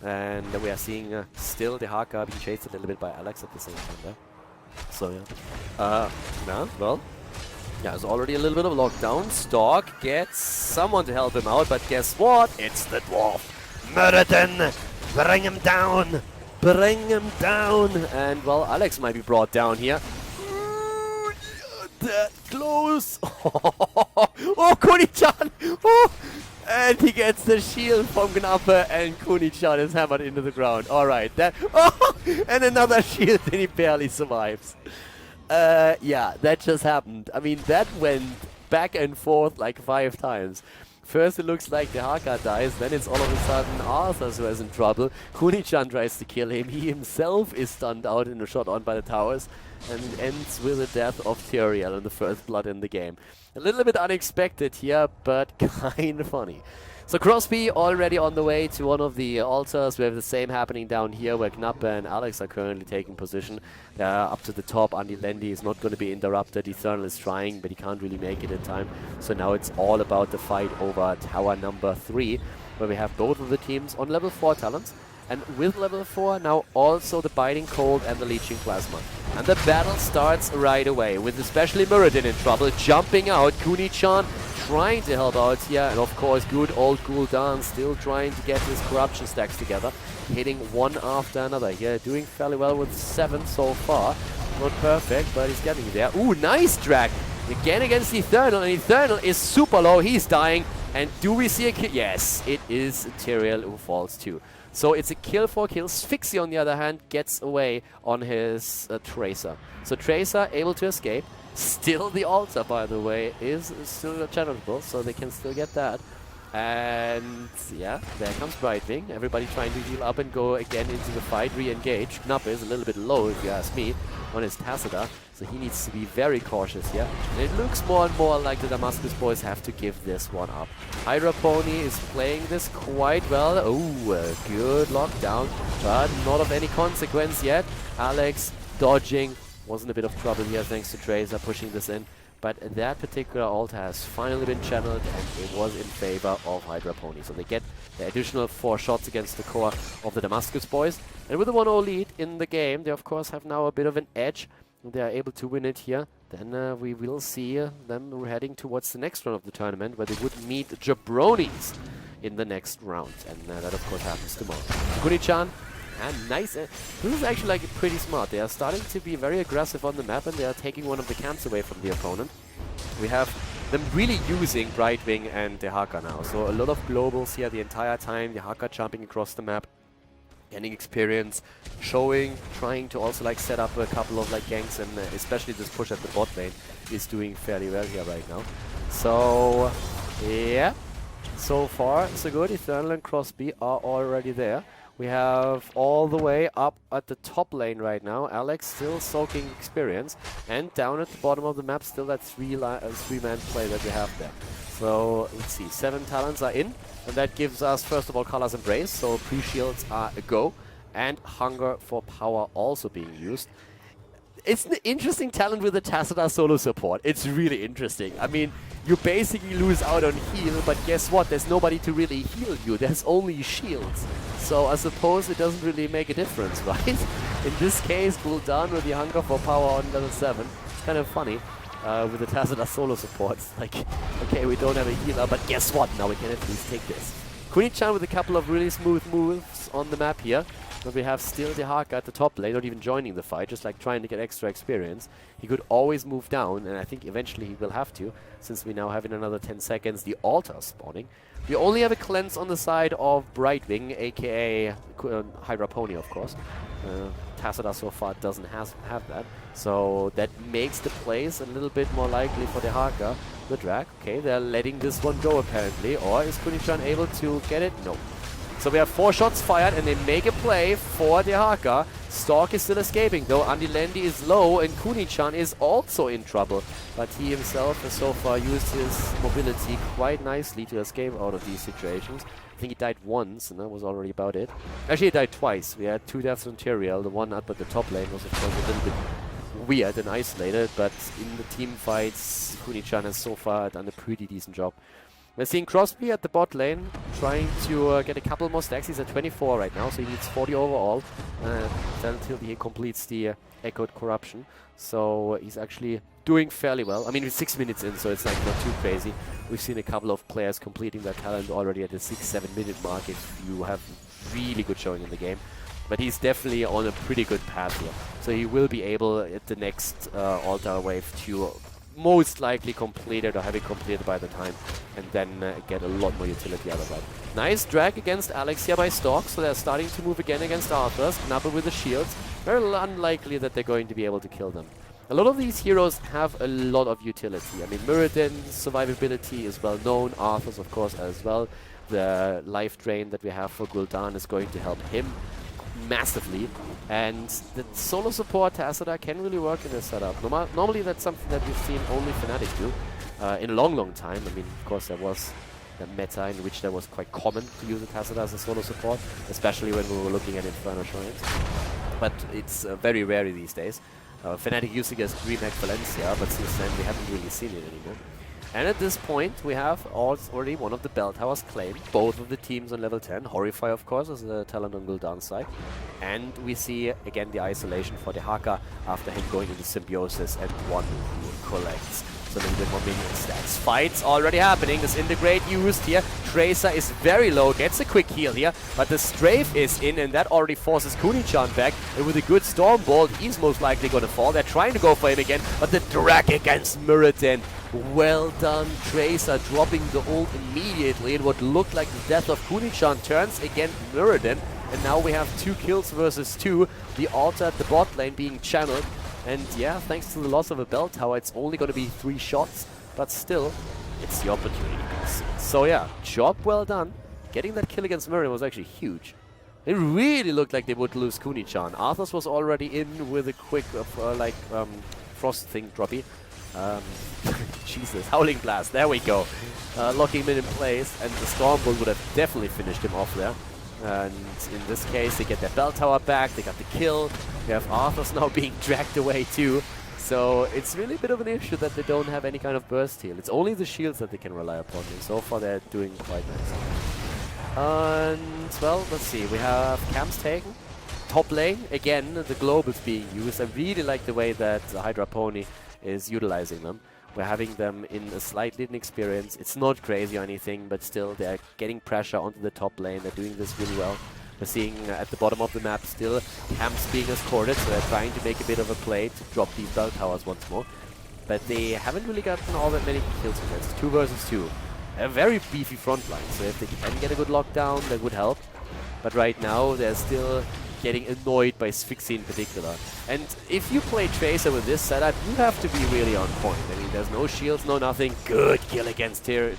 And we are seeing still the Haka being chased a little bit by Alex at the same time there. So yeah. Well. Yeah, there's already a little bit of lockdown. Stork gets someone to help him out, but guess what? It's the dwarf. Murderton! Bring him down! Bring him down! And, well, Alex might be brought down here. That close! Oh, Kuni-chan! Oh! And he gets the shield from Gnappa, and Kuni-chan is hammered into the ground. Alright, that... Oh! And another shield, and he barely survives. Yeah, that just happened. I mean, that went back and forth like 5 times. First it looks like the Haka dies, then it's all of a sudden Arthas who is in trouble. Kuni-chan tries to kill him. He himself is stunned out in a shot on by the towers. And it ends with the death of Tyrael and the first blood in the game. A little bit unexpected here, but kind of funny. So Crosby already on the way to one of the altars. We have the same happening down here where Gnappa and Alex are currently taking position. Up to the top, Andy Lendy is not going to be interrupted. Eternal is trying, but he can't really make it in time. So now it's all about the fight over tower number 3, where we have both of the teams on level 4 talents. And with level 4, now also the Biting Cold and the Leeching Plasma. And the battle starts right away, with especially Muradin in trouble, jumping out. Kuni-chan trying to help out here, and of course good old Gul'dan still trying to get his corruption stacks together, hitting one after another here, doing fairly well with 7 so far. Not perfect, but he's getting there. Ooh, nice drag! Again against Eternal, and Eternal is super low, he's dying. And do we see a kill? Yes, it is Tyrael who falls too. So it's a kill for kills. Sphyxy, on the other hand, gets away on his Tracer. So Tracer able to escape. Still the altar, by the way, is still challengeable, so they can still get that. And yeah, there comes Brightwing. Everybody trying to heal up and go again into the fight, re-engage. Gnappa is a little bit low, if you ask me, on his Tacita, so he needs to be very cautious here. And it looks more and more like the Damascus Boys have to give this one up. Hydra Pony is playing this quite well. Oh, a good lockdown, but not of any consequence yet. Alex dodging. Was in a bit of trouble here thanks to Tracer pushing this in. But that particular altar has finally been channeled, and it was in favor of Hydra Pony. So they get the additional 4 shots against the core of the Damascus Boys. And with a 1-0 lead in the game, they of course have now a bit of an edge. They are able to win it here. Then we will see them heading towards the next round of the tournament, where they would meet Jabronis in the next round. And that of course happens tomorrow. Kuni-chan. And nice. This is actually like pretty smart. They are starting to be very aggressive on the map, and they are taking one of the camps away from the opponent. We have them really using Brightwing and the Haka now. So a lot of globals here the entire time. The Haka jumping across the map, getting experience, showing, trying to also like set up a couple of like ganks, and especially this push at the bot lane is doing fairly well here right now. So yeah, so far so good. Eternal and Crosby are already there. We have all the way up at the top lane right now. Alex still soaking experience. And down at the bottom of the map, still that three-man play that we have there. So, let's see. 7 talents are in. And that gives us, first of all, Color's Embrace. So, pre-shields are a go. And Hunger for Power also being used. It's an interesting talent with the Tacita solo support. It's really interesting. I mean, you basically lose out on heal, but guess what? There's nobody to really heal you. There's only shields. So I suppose it doesn't really make a difference, right? In this case, Gul'dan with the Hunger for Power on level 7. It's kind of funny with the Tacita solo support. It's like, okay, we don't have a healer, but guess what? Now we can at least take this. Kuni-chan with a couple of really smooth moves on the map here. But we have still the Haka at the top lane, not even joining the fight, just like trying to get extra experience. He could always move down, and I think eventually he will have to, since we now have in another 10 seconds the altar spawning. We only have a cleanse on the side of Brightwing, aka Hydra Pony, of course. Tassadar so far doesn't have that, so that makes the plays a little bit more likely for the Haka. The drag, okay, they're letting this one go apparently, or is Kunichan able to get it? No. So we have 4 shots fired and they make a play for the Haka. Stork is still escaping though. Andilendi is low and Kunichan is also in trouble. But he himself has so far used his mobility quite nicely to escape out of these situations. I think he died once and that was already about it. Actually he died twice. We had 2 deaths on Tyrael. The one up at the top lane was of course a little bit weird and isolated, but in the team fights Kunichan has so far done a pretty decent job. We're seeing Crosby at the bot lane, trying to get a couple more stacks. He's at 24 right now, so he needs 40 overall until he completes the Echoed Corruption. So he's actually doing fairly well. I mean, we're 6 minutes in, so it's like not too crazy. We've seen a couple of players completing that talent already at the 6-7 minute mark if you have really good showing in the game. But he's definitely on a pretty good path here. So he will be able at the next altar wave to most likely complete it or have it completed by the time and then get a lot more utility out of that. Nice drag against Alex here by Stork, so they're starting to move again against Arthurs. Knapper with the shields. Very unlikely that they're going to be able to kill them. A lot of these heroes have a lot of utility. I mean, Muradin's survivability is well known, Arthur's of course as well. The life drain that we have for Gul'dan is going to help him massively, and the solo support Tassadar can really work in this setup. Normally that's something that we've seen only Fnatic do in a long time. I mean, of course there was a meta in which that was quite common to use a Tassadar as a solo support, especially when we were looking at Inferno Shrines. But it's very rare these days. Fnatic using it as Remake Valencia, but since then we haven't really seen it anymore. And at this point, we have already one of the bell towers claimed. Both of the teams on level 10. Horrify, of course, is the talent on Gul'dan's side. And we see, again, the isolation for the Haka after him going into Symbiosis and one who collects. So a little bit more minion stacks. Fights already happening. This Integrate used here. Tracer is very low, gets a quick heal here, but the Strafe is in, and that already forces Kunichan back. And with a good Storm Bolt, he's most likely going to fall. They're trying to go for him again, but the drag against Muradin. Well done, Tracer dropping the ult immediately, and what looked like the death of Kunichan turns against Muradin. And now we have 2 kills versus 2. The altar at the bot lane being channeled. And yeah, thanks to the loss of a bell tower, it's only going to be 3 shots, but still, it's the opportunity piece. So yeah, job well done. Getting that kill against Muradin was actually huge. It really looked like they would lose Kunichan. Arthas was already in with a quick frost thing droppy. Jesus, Howling Blast, there we go. Locking him in place, and the Stormbolt would have definitely finished him off there. And in this case, they get their bell tower back, they got the kill. We have Arthas now being dragged away too. So it's really a bit of an issue that they don't have any kind of burst heal. It's only the shields that they can rely upon, and so far they're doing quite nice. And, well, let's see, we have camps taken. Top lane, again, the globe is being used. I really like the way that the Hydra Pony is utilizing them. We're having them in a slightly inexperienced. It's not crazy or anything, but still they're getting pressure onto the top lane. They're doing this really well. We're seeing at the bottom of the map still camps being escorted, so they're trying to make a bit of a play to drop these bell towers once more. But they haven't really gotten all that many kills with this. 2 versus 2. A very beefy front line, so if they can get a good lockdown, that would help. But right now, they're still getting annoyed by Sphyxie in particular. And if you play Tracer with this setup, you have to be really on point. I mean, there's no shields, no nothing. Good kill against Tyrael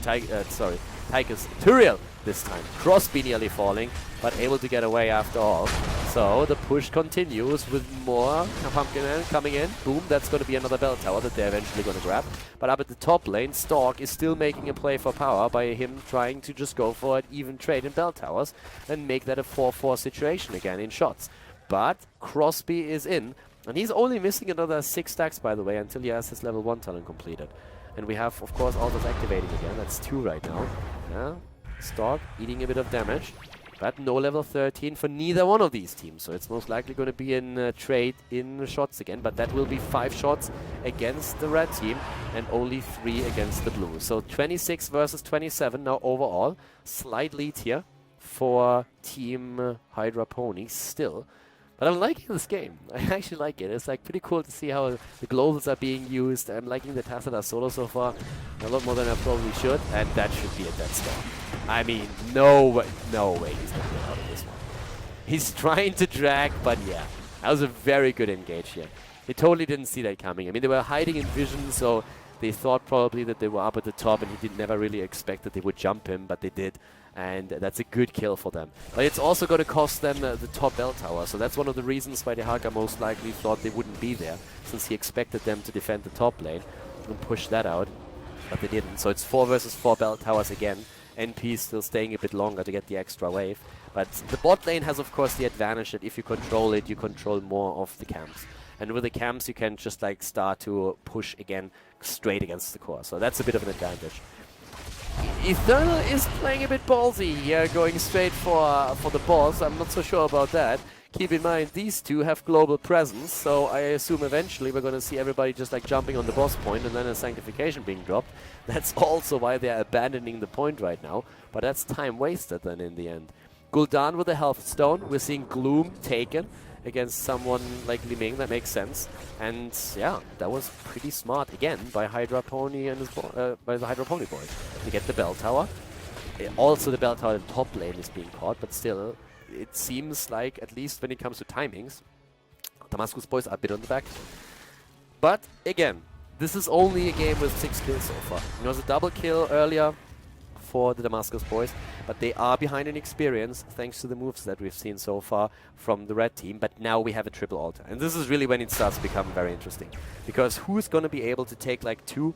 this time. Crosby nearly falling, but able to get away after all. So the push continues with more Pumpkinman coming in. Boom, that's going to be another bell tower that they're eventually going to grab. But up at the top lane, Stork is still making a play for power by him trying to just go for an even trade in bell towers and make that a 4-4 situation again in shots. But Crosby is in, and he's only missing another 6 stacks, by the way, until he has his level 1 talent completed. And we have, of course, Autos activating again. That's 2 right now. Yeah. Stork eating a bit of damage, but no level 13 for neither one of these teams. So it's most likely going to be in trade in shots again, but that will be 5 shots against the red team and only 3 against the blue. So 26 versus 27 now overall. Slight lead here for Team Hydra Pony still. But I'm liking this game. I actually like it. It's like pretty cool to see how the globals are being used. I'm liking the Tassadar solo so far a lot more than I probably should, and that should be a dead stop. I mean, no way he's gonna get out of this one. He's trying to drag, but yeah, that was a very good engage here. They totally didn't see that coming. I mean, they were hiding in vision, so they thought probably that they were up at the top, and he never really expect that they would jump him, but they did. And that's a good kill for them. But it's also going to cost them the top bell tower. So that's one of the reasons why the Haka most likely thought they wouldn't be there, since he expected them to defend the top lane and push that out. But they didn't. So it's 4 versus 4 bell towers again. NP still staying a bit longer to get the extra wave. But the bot lane has, of course, the advantage that if you control it, you control more of the camps. And with the camps, you can just like start to push again straight against the core. So that's a bit of an advantage. Eternal is playing a bit ballsy here, going straight for the boss. I'm not so sure about that. Keep in mind, these two have global presence, so I assume eventually we're going to see everybody just like jumping on the boss point and then a Sanctification being dropped. That's also why they're abandoning the point right now, but that's time wasted then in the end. Gul'dan with a health stone. We're seeing Gloom taken against someone like Li Ming. That makes sense. And yeah, that was pretty smart again by Hydra Pony and by the Hydra Pony boys to get the bell tower. Also, the bell tower in the top lane is being caught, but still, it seems like, at least when it comes to timings, Damascus Boys are a bit on the back. But again, this is only a game with 6 kills so far. It was a double kill earlier for the Damascus Boys, but they are behind in experience thanks to the moves that we've seen so far from the red team. But now we have a triple altar, and this is really when it starts to become very interesting, because who's going to be able to take like 2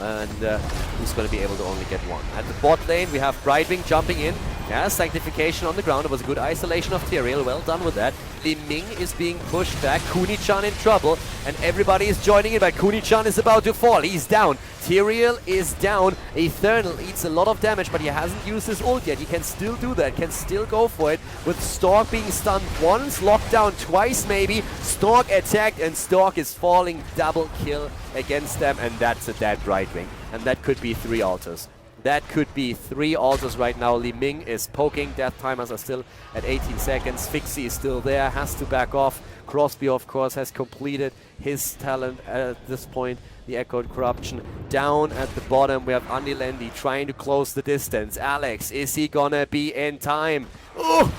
and who's going to be able to only get 1. At the bot lane we have Brightwing jumping in. Yeah, Sanctification on the ground. It was a good isolation of Tyrael. Well done with that. Li Ming is being pushed back. Kuni-chan in trouble. And everybody is joining in, but Kuni-chan is about to fall. He's down. Tyrael is down. Eternal eats a lot of damage, but he hasn't used his ult yet. He can still do that. Can still go for it. With Stork being stunned once, locked down twice maybe. Stork attacked, and Stork is falling. Double kill against them, and that's a dead Brightwing. And that could be 3 altars. That could be 3 altars right now. Li Ming is poking. Death timers are still at 18 seconds. Fixie is still there. Has to back off. Crosby, of course, has completed his talent at this point. The Echoed Corruption down at the bottom. We have Andilendi trying to close the distance. Alex, is he gonna be in time? Oh!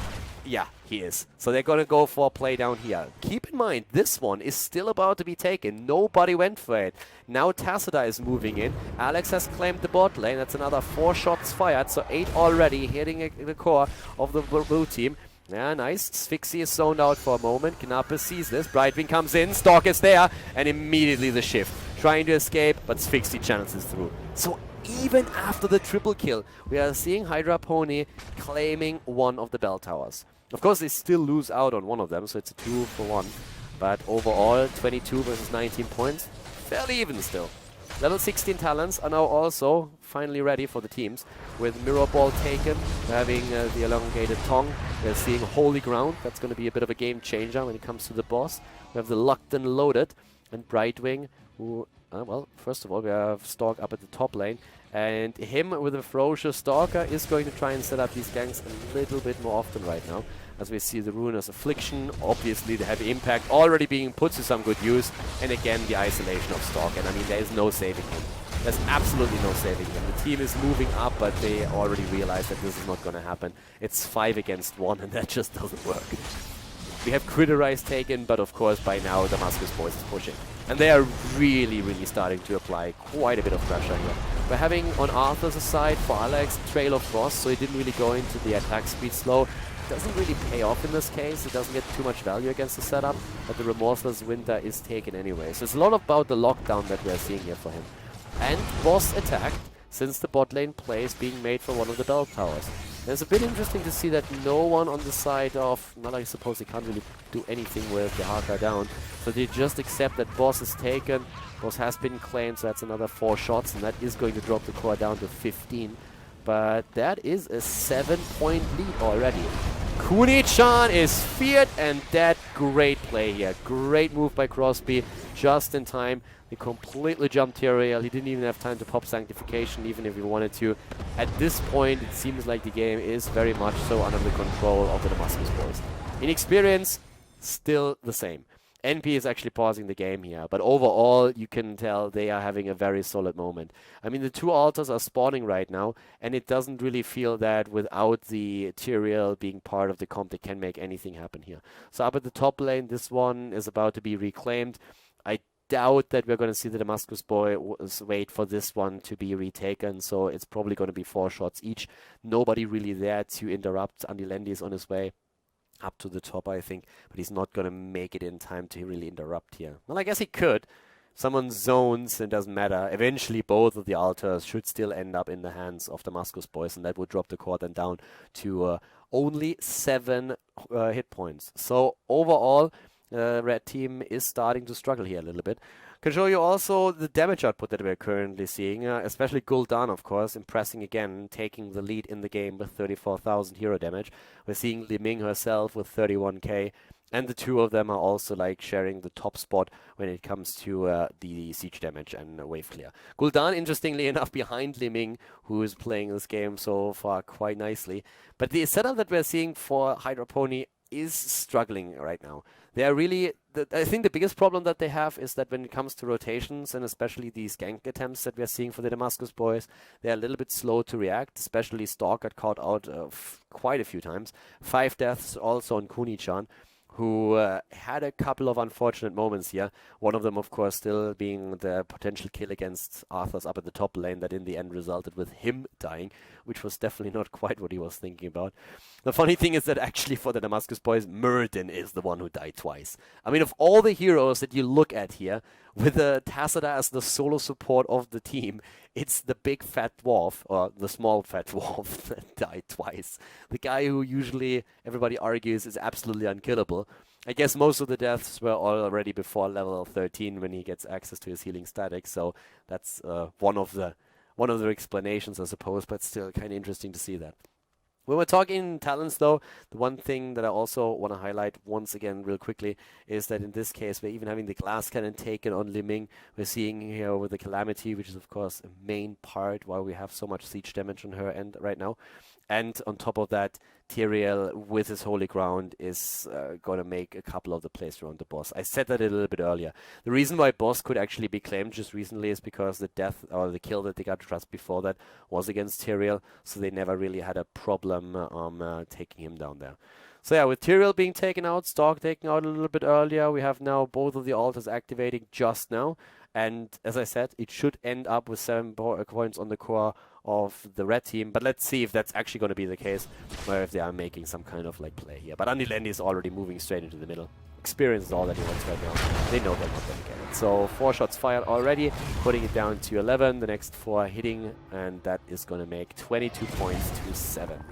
Yeah, he is. So they're gonna go for a play down here. Keep in mind, this one is still about to be taken. Nobody went for it. Now Tassadar is moving in. Alex has claimed the bot lane. That's another 4 shots fired, so 8 already hitting the core of the blue team. Yeah, nice. Sphyxie is zoned out for a moment. Knappe sees this. Brightwing comes in. Stork is there. And immediately the shift. Trying to escape, but Sphyxie channels through. So even after the triple kill, we are seeing Hydra Pony claiming one of the bell towers. Of course, they still lose out on one of them, so it's a 2 for 1. But overall, 22 versus 19 points. Fairly even still. Level 16 talents are now also finally ready for the teams. With Mirror Ball taken, we're having the elongated tongue. We're seeing Holy Ground. That's going to be a bit of a game changer when it comes to the boss. We have the Locked and Loaded. And Brightwing, who, well, first of all, we have Stork up at the top lane. And him with a Ferocious Stalker is going to try and set up these ganks a little bit more often right now. As we see the Ruinous Affliction, obviously the heavy impact already being put to some good use. And again, the isolation of Stork. And I mean, there is no saving him. There's absolutely no saving him. The team is moving up, but they already realize that this is not going to happen. It's 5 against 1, and that just doesn't work. We have Critterize taken, but of course by now Damascus Boys is pushing. And they are really, really starting to apply quite a bit of pressure here. We're having on Arthur's side for Alex Trail of Frost, so he didn't really go into the attack speed slow. Doesn't really pay off in this case. It doesn't get too much value against the setup, but the Remorseless Winter is taken anyway. So it's a lot about the lockdown that we're seeing here for him. And boss attacked, since the bot lane play is being made for one of the bell towers. And it's a bit interesting to see that no one on the side of, well, I suppose they can't really do anything with the Haka down. So they just accept that boss is taken, boss has been claimed, so that's another 4 shots, and that is going to drop the core down to 15. But that is a 7-point lead already. Kuni-chan is feared and dead. Great play here. Great move by Crosby. Just in time. He completely jumped Tyrael. He didn't even have time to pop Sanctification, even if he wanted to. At this point, it seems like the game is very much so under the control of the Damascus Boys. In experience, still the same. NP is actually pausing the game here, but overall, you can tell they are having a very solid moment. I mean, the two altars are spawning right now, and it doesn't really feel that without the Tyrael being part of the comp, they can make anything happen here. So up at the top lane, this one is about to be reclaimed. I doubt that we're going to see the Damascus Boys wait for this one to be retaken, so it's probably going to be 4 shots each. Nobody really there to interrupt. Andy Landy is on his way up to the top, I think, but he's not going to make it in time to really interrupt here. Well, I guess he could. Someone zones, it doesn't matter. Eventually, both of the altars should still end up in the hands of Damascus Boys, and that would drop the core then down to only 7 hit points. So, overall, Red Team is starting to struggle here a little bit. Can show you also the damage output that we're currently seeing, especially Gul'dan, of course, impressing again, taking the lead in the game with 34,000 hero damage. We're seeing Li Ming herself with 31k, and the two of them are also like sharing the top spot when it comes to the siege damage and wave clear. Gul'dan, interestingly enough, behind Li Ming, who is playing this game so far quite nicely. But the setup that we're seeing for Hydra Pony is struggling right now. They are really, I think the biggest problem that they have is that when it comes to rotations, and especially these gank attempts that we are seeing for the Damascus Boys, they are a little bit slow to react, especially Stalk got caught out quite a few times. 5 deaths also on Kuni-chan, who had a couple of unfortunate moments here. One of them, of course, still being the potential kill against Arthur's up at the top lane that in the end resulted with him dying, which was definitely not quite what he was thinking about. The funny thing is that actually for the Damascus Boys, Muradin is the one who died twice. I mean, of all the heroes that you look at here, with Tacita as the solo support of the team, it's the big fat dwarf, or the small fat dwarf, that died twice. The guy who usually everybody argues is absolutely unkillable. I guess most of the deaths were already before level 13 when he gets access to his healing static, so that's one of the explanations, I suppose, but still kind of interesting to see that. When we're talking talents, though, the one thing that I also want to highlight once again real quickly is that in this case, we're even having the glass cannon taken on Li Ming. We're seeing here with the Calamity, which is, of course, a main part why we have so much siege damage on her end right now. And on top of that, Tyrael with his Holy Ground is going to make a couple of the plays around the boss. I said that a little bit earlier. The reason why boss could actually be claimed just recently is because the death or the kill that they got just before that was against Tyrael, so they never really had a problem taking him down there. So yeah, with Tyrael being taken out, Stalk taken out a little bit earlier, we have now both of the altars activating just now. And as I said, it should end up with 7 points on the core of the red team. But let's see if that's actually going to be the case, or if they are making some kind of like play here. But Andy Landy is already moving straight into the middle. Experience is all that he wants right now. They know they're not going to get it. So 4 shots fired already, putting it down to 11. The next 4 hitting, and that is going to make 22 points to 7.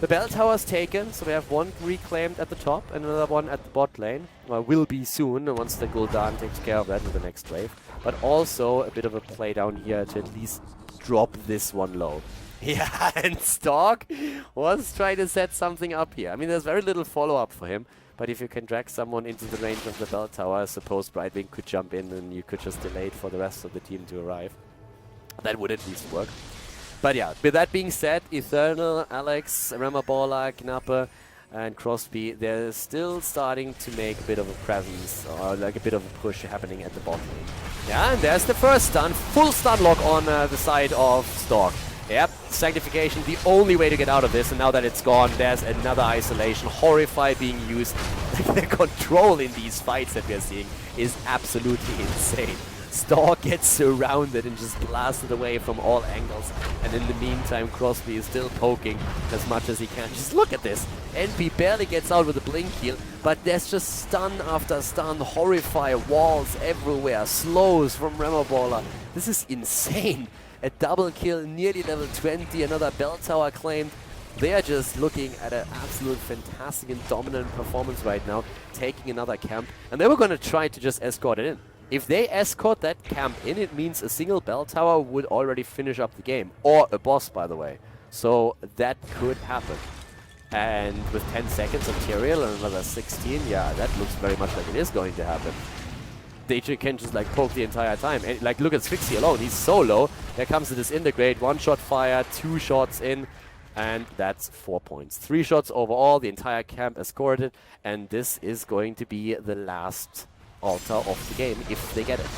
The bell tower is taken, so we have one reclaimed at the top and another one at the bot lane. Well, will be soon once the Gul'dan takes care of that with the next wave. But also a bit of a play down here to at least drop this one low. Yeah, and Stalk was trying to set something up here. I mean, there's very little follow-up for him, but if you can drag someone into the range of the bell tower, I suppose Brightwing could jump in and you could just delay it for the rest of the team to arrive. That would at least work. But yeah, with that being said, Eternal, Alex, Ramabola, Knappe, and Crosby, they're still starting to make a bit of a presence, or like a bit of a push happening at the bot lane. Yeah, and there's the first stun, full stun lock on the side of Stalk. Yep, Sanctification, the only way to get out of this, and now that it's gone, there's another isolation. Horrify being used. The control in these fights that we're seeing is absolutely insane. Stalk gets surrounded and just blasted away from all angles. And in the meantime, Crosby is still poking as much as he can. Just look at this. NP barely gets out with a blink heal, but there's just stun after stun, Horrify, walls everywhere, slows from Ramabola. This is insane. A double kill, nearly level 20, another bell tower claimed. They are just looking at an absolute fantastic and dominant performance right now, taking another camp. And they were going to try to just escort it in. If they escort that camp in, it means a single bell tower would already finish up the game. Or a boss, by the way. So that could happen. And with 10 seconds of Tyrael and another 16, yeah, that looks very much like it is going to happen. DJ can just like poke the entire time. And like look at Sphyxy alone, he's so low. There comes to this integrate, 1-shot fire, 2 shots in, and that's 4 points. 3 shots overall, the entire camp escorted, and this is going to be the last altar of the game if they get it.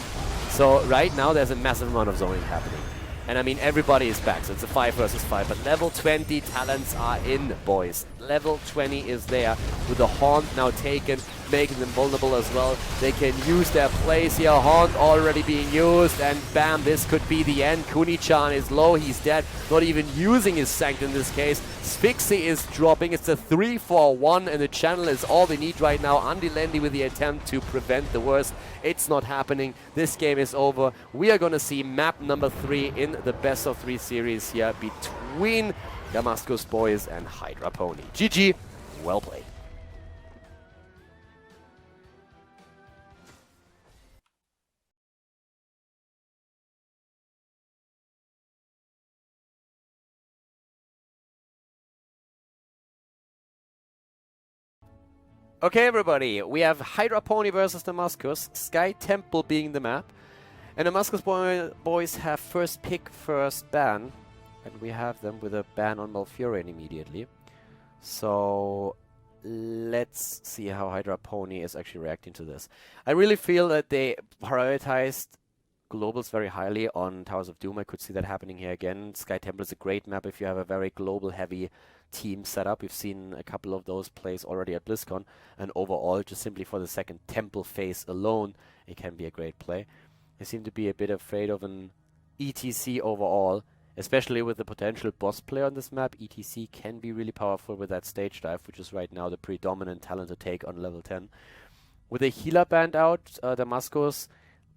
So right now there's a massive amount of zoning happening. And I mean, everybody is back, so it's a 5 versus 5. But level 20 talents are in, boys. Level 20 is there, with the Haunt now taken, making them vulnerable as well. They can use their plays here. Haunt already being used, and bam, this could be the end. Kuni-chan is low, he's dead. Not even using his Sanct in this case. Sphyxy is dropping. It's a 3-4-1, and the channel is all they need right now. Andy Lendy with the attempt to prevent the worst. It's not happening. This game is over. We are going to see map number 3 in the best of 3 series here between Damascus Boys and Hydra Pony. GG, well played. Okay, everybody, we have Hydra Pony versus Damascus, Sky Temple being the map, and Damascus Boys have first pick, first ban, and we have them with a ban on Malfurion immediately. So let's see how Hydra Pony is actually reacting to this. I really feel that they prioritized globals very highly on Towers of Doom. I could see that happening here again. Sky Temple is a great map if you have a very global heavy team setup. We've seen a couple of those plays already at BlizzCon, and overall, just simply for the second Temple phase alone, it can be a great play. They seem to be a bit afraid of an ETC overall, especially with the potential boss player on this map. ETC can be really powerful with that stage dive, which is right now the predominant talent to take on level 10. With a healer band out, Damascus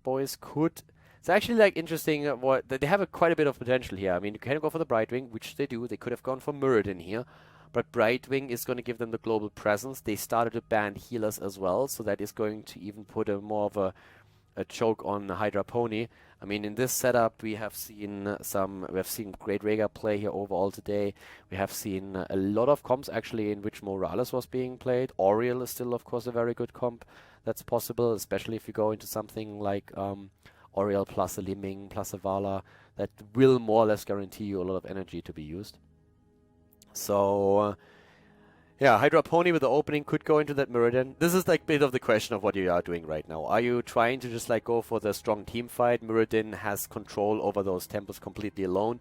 Boys could... It's actually like interesting what they have quite a bit of potential here. I mean, you can go for the Brightwing, which they do. They could have gone for Muradin here, but Brightwing is going to give them the global presence. They started to ban healers as well, so that is going to even put a more of a choke on Hydra Pony. I mean, in this setup, we have seen great Rhaegar play here overall today. We have seen a lot of comps actually in which Morales was being played. Oriel is still, of course, a very good comp that's possible, especially if you go into something like Oriel plus a Liming plus a Vala, that will more or less guarantee you a lot of energy to be used. So, yeah, Hydra Pony with the opening could go into that Muradin. This is like a bit of the question of what you are doing right now. Are you trying to just like go for the strong team fight? Muradin has control over those temples completely alone.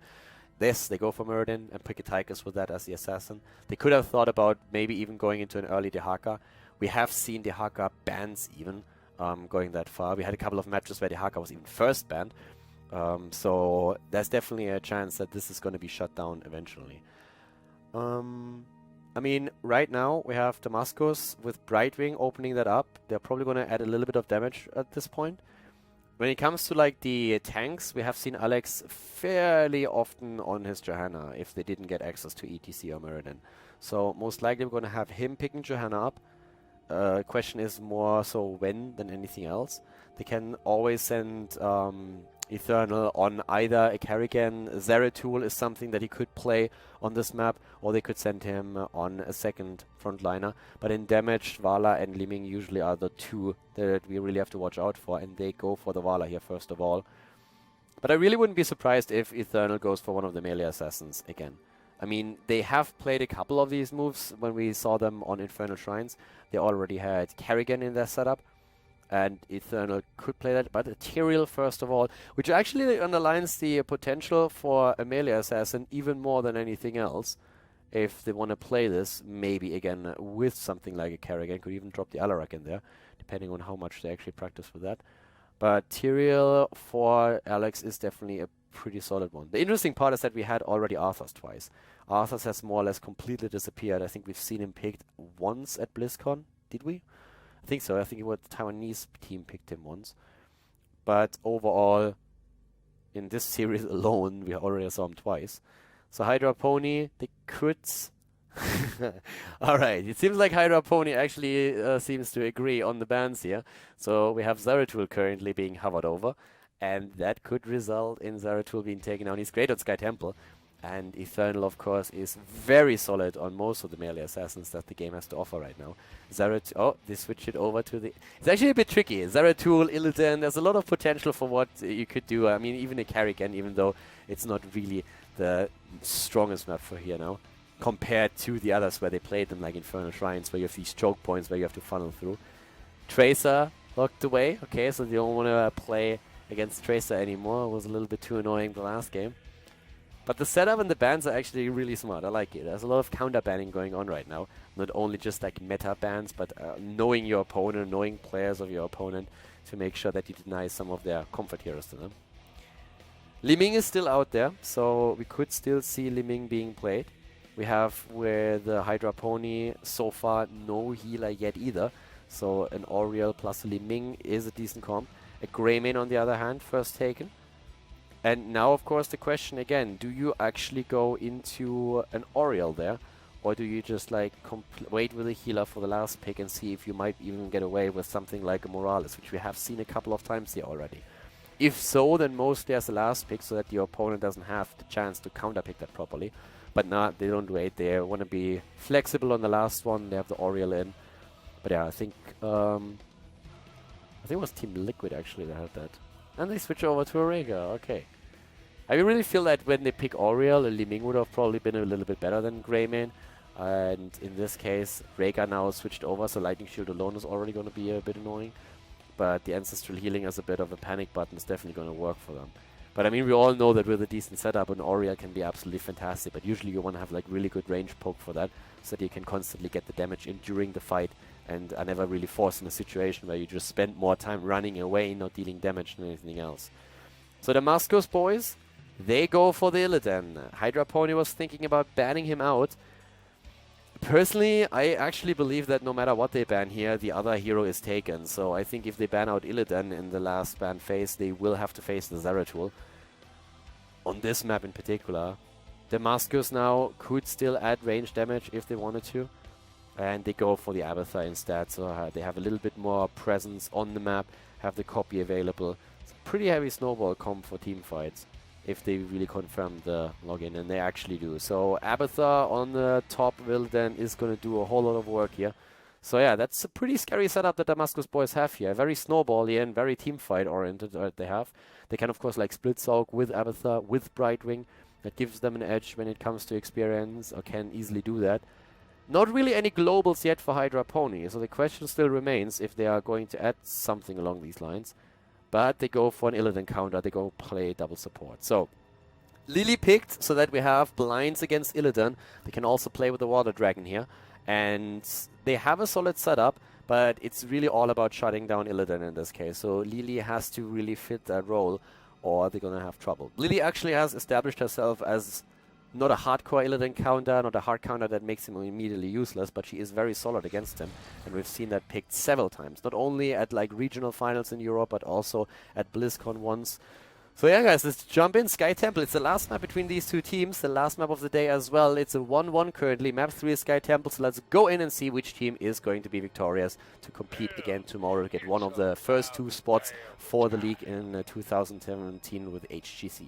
Yes, they go for Muradin and pick a Tychus with that as the assassin. They could have thought about maybe even going into an early Dehaka. We have seen Dehaka bans even. Going that far. We had a couple of matches where Dehaka was even first banned. So there's definitely a chance that this is going to be shut down eventually. I mean, right now we have Damascus with Brightwing opening that up. They're probably going to add a little bit of damage at this point. When it comes to like the tanks, we have seen Alex fairly often on his Johanna if they didn't get access to ETC or Muradin. So most likely we're going to have him picking Johanna up. Question is more so when than anything else. They can always send Eternal on either a Kerrigan. Zeratul is something that he could play on this map, or they could send him on a second frontliner. But in damage, Vala and Liming usually are the two that we really have to watch out for, and they go for the Vala here first of all. But I really wouldn't be surprised if Eternal goes for one of the melee assassins again. I mean, they have played a couple of these moves when we saw them on Infernal Shrines. They already had Kerrigan in their setup, and Eternal could play that, but Tyrael first of all, which actually underlines the potential for a melee assassin even more than anything else. If they want to play this, maybe again with something like a Kerrigan, could even drop the Alarak in there, depending on how much they actually practice with that. But Tyrael for Alex is definitely a pretty solid one. The interesting part is that we had already Arthas twice. Arthas has more or less completely disappeared. I think we've seen him picked once at BlizzCon. Did we? I think so. I think the Taiwanese team picked him once. But overall, in this series alone, we already saw him twice. So Hydra Pony, they could... Alright, it seems like Hydra Pony actually seems to agree on the bans here. So we have Zeratul currently being hovered over, and that could result in Zeratul being taken down. He's great on Sky Temple. And Eternal, of course, is very solid on most of the melee assassins that the game has to offer right now. They switch it over to the... It's actually a bit tricky. Zeratul, Illidan, there's a lot of potential for what you could do. I mean, even a Karrigan, even though it's not really the strongest map for here now, compared to the others where they played them, like Infernal Shrines, where you have these choke points where you have to funnel through. Tracer locked away. Okay, so they don't want to play against Tracer anymore. It was a little bit too annoying the last game. But the setup and the bans are actually really smart. I like it. There's a lot of counter banning going on right now. Not only just like meta bans, but knowing your opponent, knowing players of your opponent to make sure that you deny some of their comfort heroes to them. Li Ming is still out there, so we could still see Li Ming being played. We have with the Hydra Pony so far no healer yet either. So an Oriel plus a Li Ming is a decent comp. A Greymane on the other hand, first taken. And now, of course, the question again, do you actually go into an Oriel there? Or do you just like wait with a healer for the last pick and see if you might even get away with something like a Morales, which we have seen a couple of times here already? If so, then mostly as the last pick so that your opponent doesn't have the chance to counterpick that properly. But no, they don't wait. They want to be flexible on the last one. They have the Oriel in. But yeah, I think it was Team Liquid actually that had that. And they switch over to a Rhaegar, okay. I really feel that when they pick Oriel, Li Ming would have probably been a little bit better than Greymane. And in this case, Rhaegar now switched over, so Lightning Shield alone is already going to be a bit annoying. But the Ancestral Healing as a bit of a panic button is definitely going to work for them. But I mean, we all know that with a decent setup, an Oriel can be absolutely fantastic. But usually you want to have like really good range poke for that, so that you can constantly get the damage in during the fight. And are never really forced in a situation where you just spend more time running away, not dealing damage than anything else. So the Damascus Boys, they go for the Illidan. Hydrapony was thinking about banning him out. Personally, I actually believe that no matter what they ban here, the other hero is taken. So I think if they ban out Illidan in the last ban phase, they will have to face the Zeratul. On this map in particular, Damascus now could still add range damage if they wanted to. And they go for the Abathar instead, so they have a little bit more presence on the map, have the copy available. It's a pretty heavy snowball comp for team fights, if they really confirm the login, and they actually do. So Abathar on the top Illidan is going to do a whole lot of work here. So yeah, that's a pretty scary setup that Damascus Boys have here. Very snowbally and very team fight oriented they have. They can of course like split Soak with Abathar, with Brightwing. That gives them an edge when it comes to experience, or can easily do that. Not really any globals yet for Hydra Pony, so the question still remains if they are going to add something along these lines. But they go for an Illidan counter, they go play double support. So, Lily picked so that we have blinds against Illidan. They can also play with the Water Dragon here. And they have a solid setup, but it's really all about shutting down Illidan in this case. So Lily has to really fit that role, or they're going to have trouble. Lily actually has established herself as not a hardcore Illidan counter, not a hard counter that makes him immediately useless, but she is very solid against him. And we've seen that picked several times, not only at like regional finals in Europe, but also at BlizzCon once. So yeah guys, let's jump in. Sky Temple, it's the last map between these two teams, the last map of the day as well. It's a 1-1 currently, map 3 is Sky Temple, so let's go in and see which team is going to be victorious to compete again tomorrow to get one of the first 2 spots for the league in 2017 with HGC.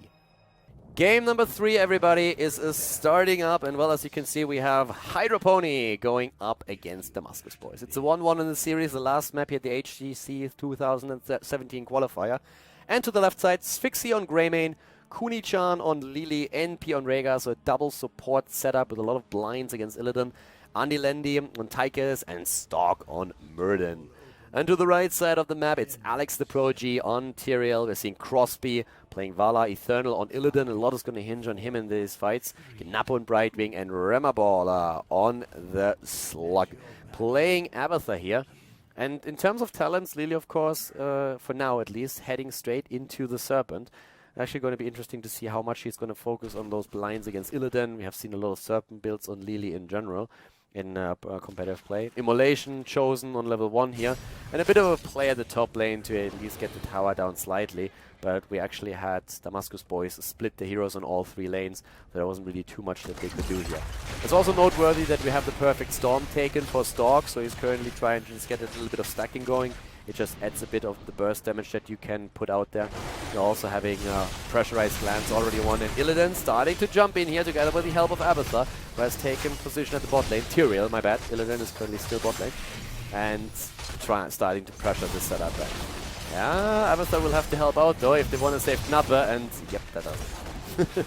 Game number 3, everybody, is starting up, and well, as you can see, we have Hydrapony going up against Damascus Boys. It's a 1-1 in the series, the last map here at the HGC 2017 qualifier. And to the left side, Sphyxie on Greymane, Kuni-chan on Lily, NP on Rhaegar, so a double support setup with a lot of blinds against Illidan, Andilendi on Tychus, and Stalk on Myrden. And to the right side of the map, it's Alex the Prodigy on Tyrael. We're seeing Crosby playing Vala, Eternal on Illidan. A lot is going to hinge on him in these fights. Napo on Brightwing, and Remaballer on the Slug. Playing Abathar here. And in terms of talents, Lily, of course, for now at least, heading straight into the Serpent. Actually going to be interesting to see how much she's going to focus on those blinds against Illidan. We have seen a lot of Serpent builds on Lily in general in competitive play. Immolation chosen on level 1 here. And a bit of a play at the top lane to at least get the tower down slightly. But we actually had Damascus Boys split the heroes on all 3 lanes, so there wasn't really too much that they could do here. It's also noteworthy that we have the perfect Storm taken for Stalk, so he's currently trying to just get a little bit of stacking going It just adds a bit of the burst damage that you can put out there. You're also having pressurized lands already won, and Illidan starting to jump in here together with the help of Abathur, who has taken position at the bot lane. Tyrael, my bad. Illidan is currently still bot lane. And starting to pressure this setup back. Yeah, Abathur will have to help out though if they want to save Knapper, and yep, that doesn't.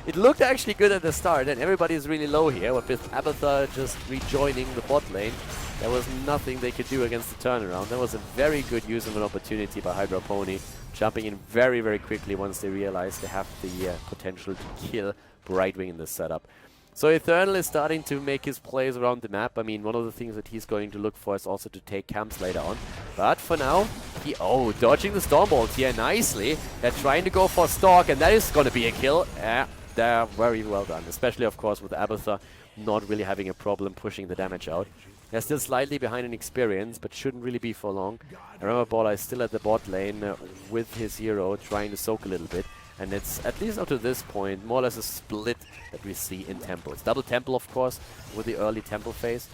It looked actually good at the start, and everybody is really low here, but with Abathur just rejoining the bot lane, there was nothing they could do against the turnaround. That was a very good use of an opportunity by Hydra Pony, jumping in very, very quickly once they realized they have the potential to kill Brightwing in this setup. So Eternal is starting to make his plays around the map. I mean, one of the things that he's going to look for is also to take camps later on. But for now, dodging the Stormbolt here nicely. They're trying to go for Stalk, and that is going to be a kill. Yeah, they're very well done, especially, of course, with Abathur not really having a problem pushing the damage out. They're still slightly behind in experience, but shouldn't really be for long. Ramabala is still at the bot lane with his hero, trying to soak a little bit. And it's, at least up to this point, more or less a split that we see in Temple. It's double Temple, of course, with the early Temple phase.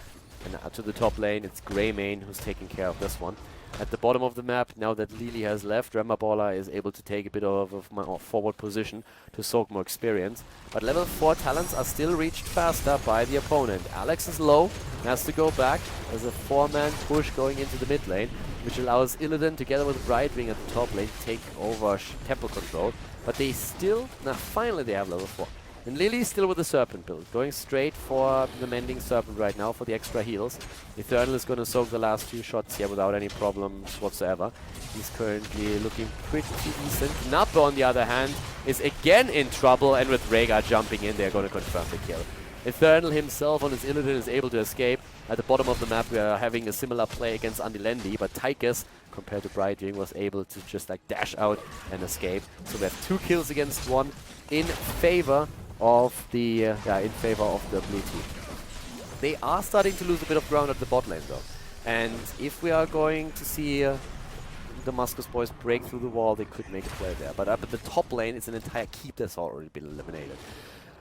And up to the top lane, it's Greymane who's taking care of this one. At the bottom of the map, now that Lily has left, Ramabala is able to take a bit of a forward position to soak more experience. But level 4 talents are still reached faster by the opponent. Alex is low, has to go back. There's a 4-man push going into the mid lane, which allows Illidan together with Brightwing at the top lane to take over Temple control. But they still, now finally they have level 4. And Lily is still with the Serpent build, going straight for the Mending Serpent right now for the extra heals. Eternal is going to soak the last few shots here without any problems whatsoever. He's currently looking pretty decent. Nappa, on the other hand, is again in trouble, and with Rhaegar jumping in, they're going to confirm the kill. Eternal himself on his Illidan is able to escape. At the bottom of the map, we are having a similar play against Andilendi, but Tychus, compared to Brightwing, was able to just like dash out and escape. So we have 2 kills against 1 in favor of the blue team. They are starting to lose a bit of ground at the bot lane though. And if we are going to see the Damascus Boys break through the wall, they could make a play there. But up at the top lane, it's an entire keep that's already been eliminated.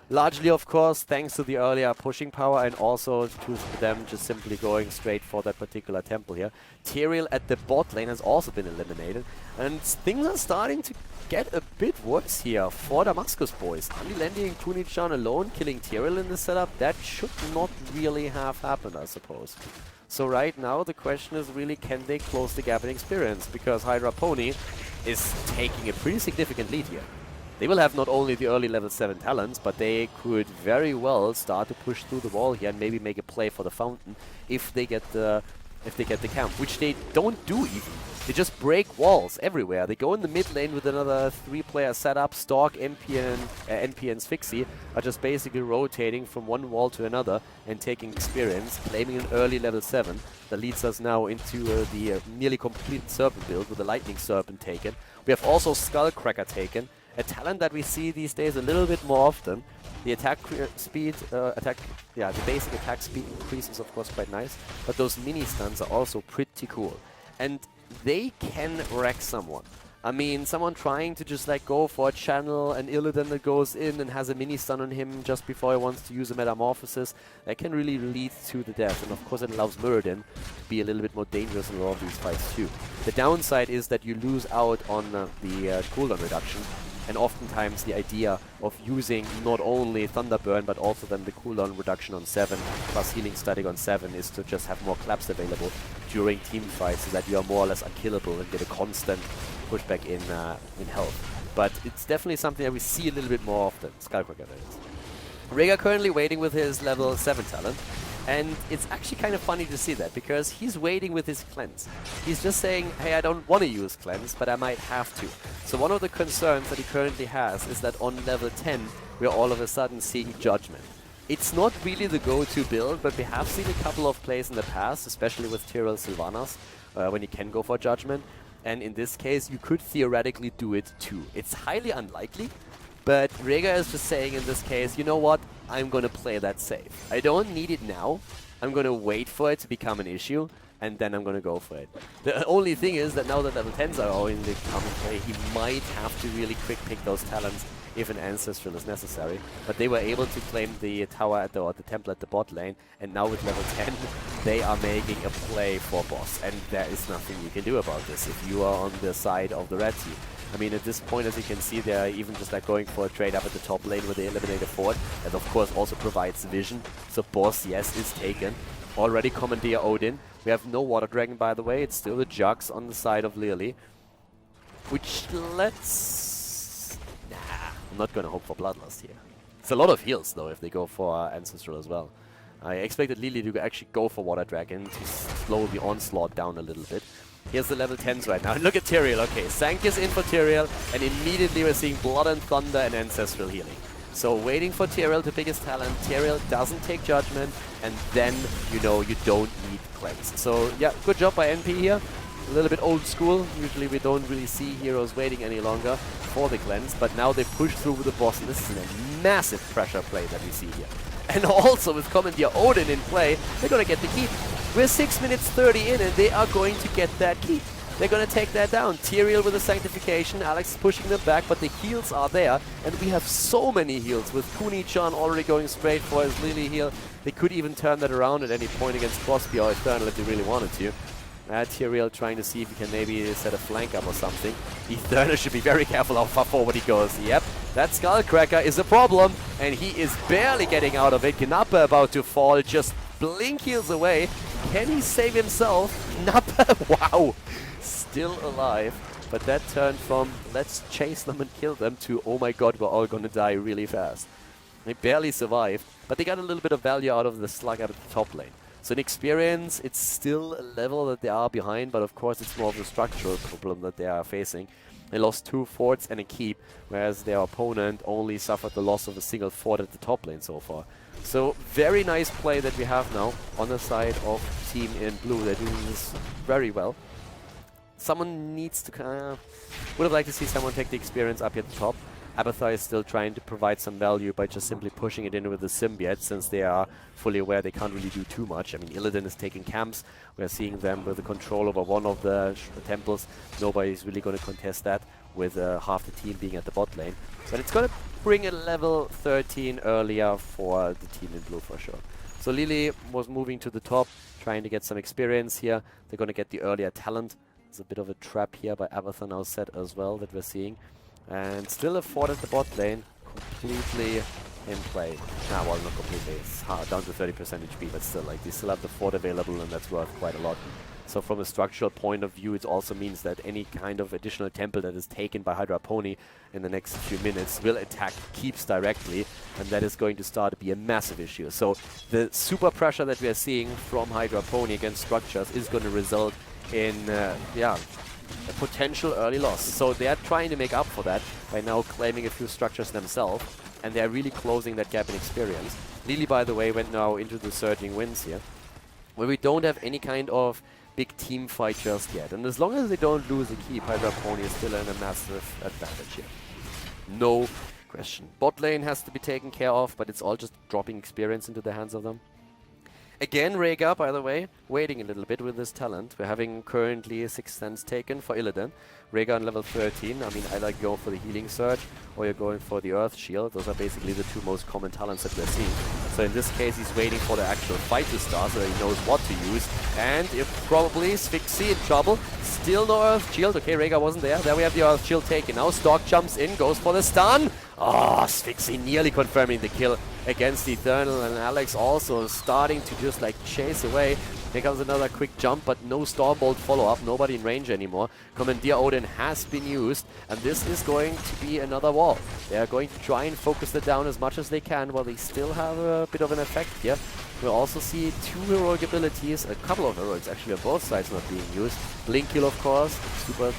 Largely, of course, thanks to the earlier pushing power and also to them just simply going straight for that particular temple here. Tyrael at the bot lane has also been eliminated. And things are starting to get a bit worse here for Damascus Boys. Andilendi and Kunichan alone killing Tyrael in this setup, that should not really have happened, I suppose. So right now, the question is really, can they close the gap in experience? Because Hydra Pony is taking a pretty significant lead here. They will have not only the early level 7 talents, but they could very well start to push through the wall here and maybe make a play for the fountain if they get the camp, which they don't do even. They just break walls everywhere. They go in the mid lane with another 3-player setup. Stalk, MP, and Sphyxie are just basically rotating from one wall to another and taking experience, claiming an early level 7 that leads us now into the nearly complete Serpent build with the Lightning Serpent taken. We have also Skullcracker taken, a talent that we see these days a little bit more often. The attack speed, the basic attack speed increase is of course quite nice, but those mini stuns are also pretty cool. And they can wreck someone. I mean, someone trying to just like go for a channel, an Illidan that goes in and has a mini stun on him just before he wants to use a metamorphosis, that can really lead to the death. And of course it allows Muradin to be a little bit more dangerous in all of these fights too. The downside is that you lose out on the cooldown reduction. And oftentimes the idea of using not only Thunderburn but also then the cooldown reduction on 7 plus healing static on 7 is to just have more claps available during team fights so that you are more or less unkillable and get a constant pushback in health. But it's definitely something that we see a little bit more often. Skullcracker, that is. Rhaegar currently waiting with his level 7 talent. And it's actually kind of funny to see that, because he's waiting with his cleanse. He's just saying, hey, I don't want to use cleanse, but I might have to. So one of the concerns that he currently has is that on level 10, we're all of a sudden seeing Judgment. It's not really the go-to build, but we have seen a couple of plays in the past, especially with Tyrael Sylvanas, when you can go for Judgment. And in this case, you could theoretically do it too. It's highly unlikely, but Rhaegar is just saying in this case, you know what, I'm going to play that safe. I don't need it now. I'm going to wait for it to become an issue, and then I'm going to go for it. The only thing is that now that level 10s are all in the common play, he might have to really quick pick those talents if an Ancestral is necessary. But they were able to claim the tower at or the temple at the bot lane, and now with level 10, they are making a play for boss, and there is nothing you can do about this if you are on the side of the red team. I mean, at this point, as you can see, they're even just like going for a trade up at the top lane where they eliminate a fort. That, of course, also provides vision. So boss, yes, is taken. Already Commandeer Odin. We have no Water Dragon, by the way. It's still the Jugs on the side of Lily. Which lets... Nah, I'm not going to hope for Bloodlust here. It's a lot of heals, though, if they go for Ancestral as well. I expected Lily to actually go for Water Dragon to slow the onslaught down a little bit. Here's the level 10s right now. And look at Tyrael. Okay, Sank is in for Tyrael, and immediately we're seeing Blood and Thunder and Ancestral healing. So waiting for Tyrael to pick his talent. Tyrael doesn't take Judgment, and then, you know, you don't need Cleanse. So, yeah, good job by NP here. A little bit old school. Usually we don't really see heroes waiting any longer for the Cleanse, but now they push through with the boss, and this is a massive pressure play that we see here. And also with Commandeer Odin in play, they're going to get the keep. We're 6 minutes 30 in, and they are going to get that keep. They're going to take that down. Tyrael with the Sanctification, Alex is pushing them back, but the heals are there, and we have so many heals, with Kuni-chan already going straight for his Lily heal. They could even turn that around at any point against Crosby or Eternal if they really wanted to. Tyrael trying to see if he can maybe set a flank up or something. Eternal should be very careful how far forward he goes. Yep, that Skullcracker is a problem, and he is barely getting out of it. Gnappa about to fall, just blink heals away. Can he save himself? Gnappa, wow, still alive. But that turned from let's chase them and kill them to oh my god, we're all gonna die really fast. They barely survived, but they got a little bit of value out of the slug at the top lane. So in experience, it's still a level that they are behind, but of course it's more of a structural problem that they are facing. They lost 2 forts and a keep, whereas their opponent only suffered the loss of a single fort at the top lane so far. So very nice play that we have now on the side of Team in Blue. They're doing this very well. Someone needs to would have liked to see someone take the experience up here at the top. Abathar is still trying to provide some value by just simply pushing it in with the Symbiote, since they are fully aware they can't really do too much. I mean, Illidan is taking camps. We're seeing them with the control over one of the temples. Nobody's really going to contest that, with half the team being at the bot lane. But it's going to bring a level 13 earlier for the Team in Blue for sure. So Lily was moving to the top, trying to get some experience here. They're going to get the earlier talent. There's a bit of a trap here by Abathar now set as well that we're seeing. And still a fort at the bot lane, completely in play. Nah, well, not completely. It's down to 30% HP, but still, like, they still have the fort available, and that's worth quite a lot. So from a structural point of view, it also means that any kind of additional temple that is taken by Hydra Pony in the next few minutes will attack keeps directly, and that is going to start to be a massive issue. So the super pressure that we are seeing from Hydra Pony against structures is going to result in, a potential early loss. So they are trying to make up for that by now claiming a few structures themselves, and they are really closing that gap in experience. Lily, by the way, went now into the surging winds here, where we don't have any kind of big team fight just yet. And as long as they don't lose a keep, Hydra Pony is still in a massive advantage here. No question. Bot lane has to be taken care of, but it's all just dropping experience into the hands of them. Again, Rhaegar, by the way, waiting a little bit with this talent. We're having currently 6 stands taken for Illidan. Rhaegar on level 13. I mean, I like go for the Healing Surge, or you're going for the Earth Shield. Those are basically the 2 most common talents that we're seeing. So in this case, he's waiting for the actual fight to start so that he knows what to use. And if probably Sphyxy in trouble. Still no Earth Shield. Okay, Rhaegar wasn't there. There we have the Earth Shield taken. Now Stalk jumps in, goes for the stun. Oh, Sphyxy nearly confirming the kill against Eternal, and Alex also starting to just like chase away. Here comes another quick jump, but no Stormbolt follow-up, nobody in range anymore. Commandeer Odin has been used, and this is going to be another wall. They are going to try and focus it down as much as they can, while they still have a bit of an effect here. We'll also see 2 heroic abilities, a couple of heroics actually on both sides not being used. Blink Kill, of course, super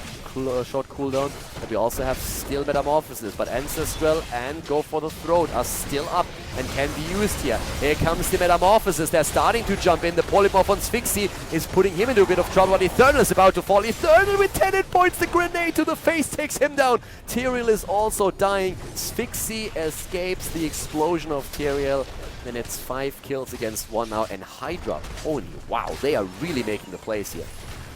short cooldown. But we also have still Metamorphosis, but Ancestral and Go for the Throat are still up and can be used here. Here comes the Metamorphosis. They're starting to jump in. The Polymorph on Sphyxy is putting him into a bit of trouble, but Eternal is about to fall. Eternal with 10 hit points. The grenade to the face takes him down. Tyrael is also dying. Sphyxy escapes the explosion of Tyrael. And it's 5 kills against 1 now. And Hydra Pony, wow, they are really making the plays here.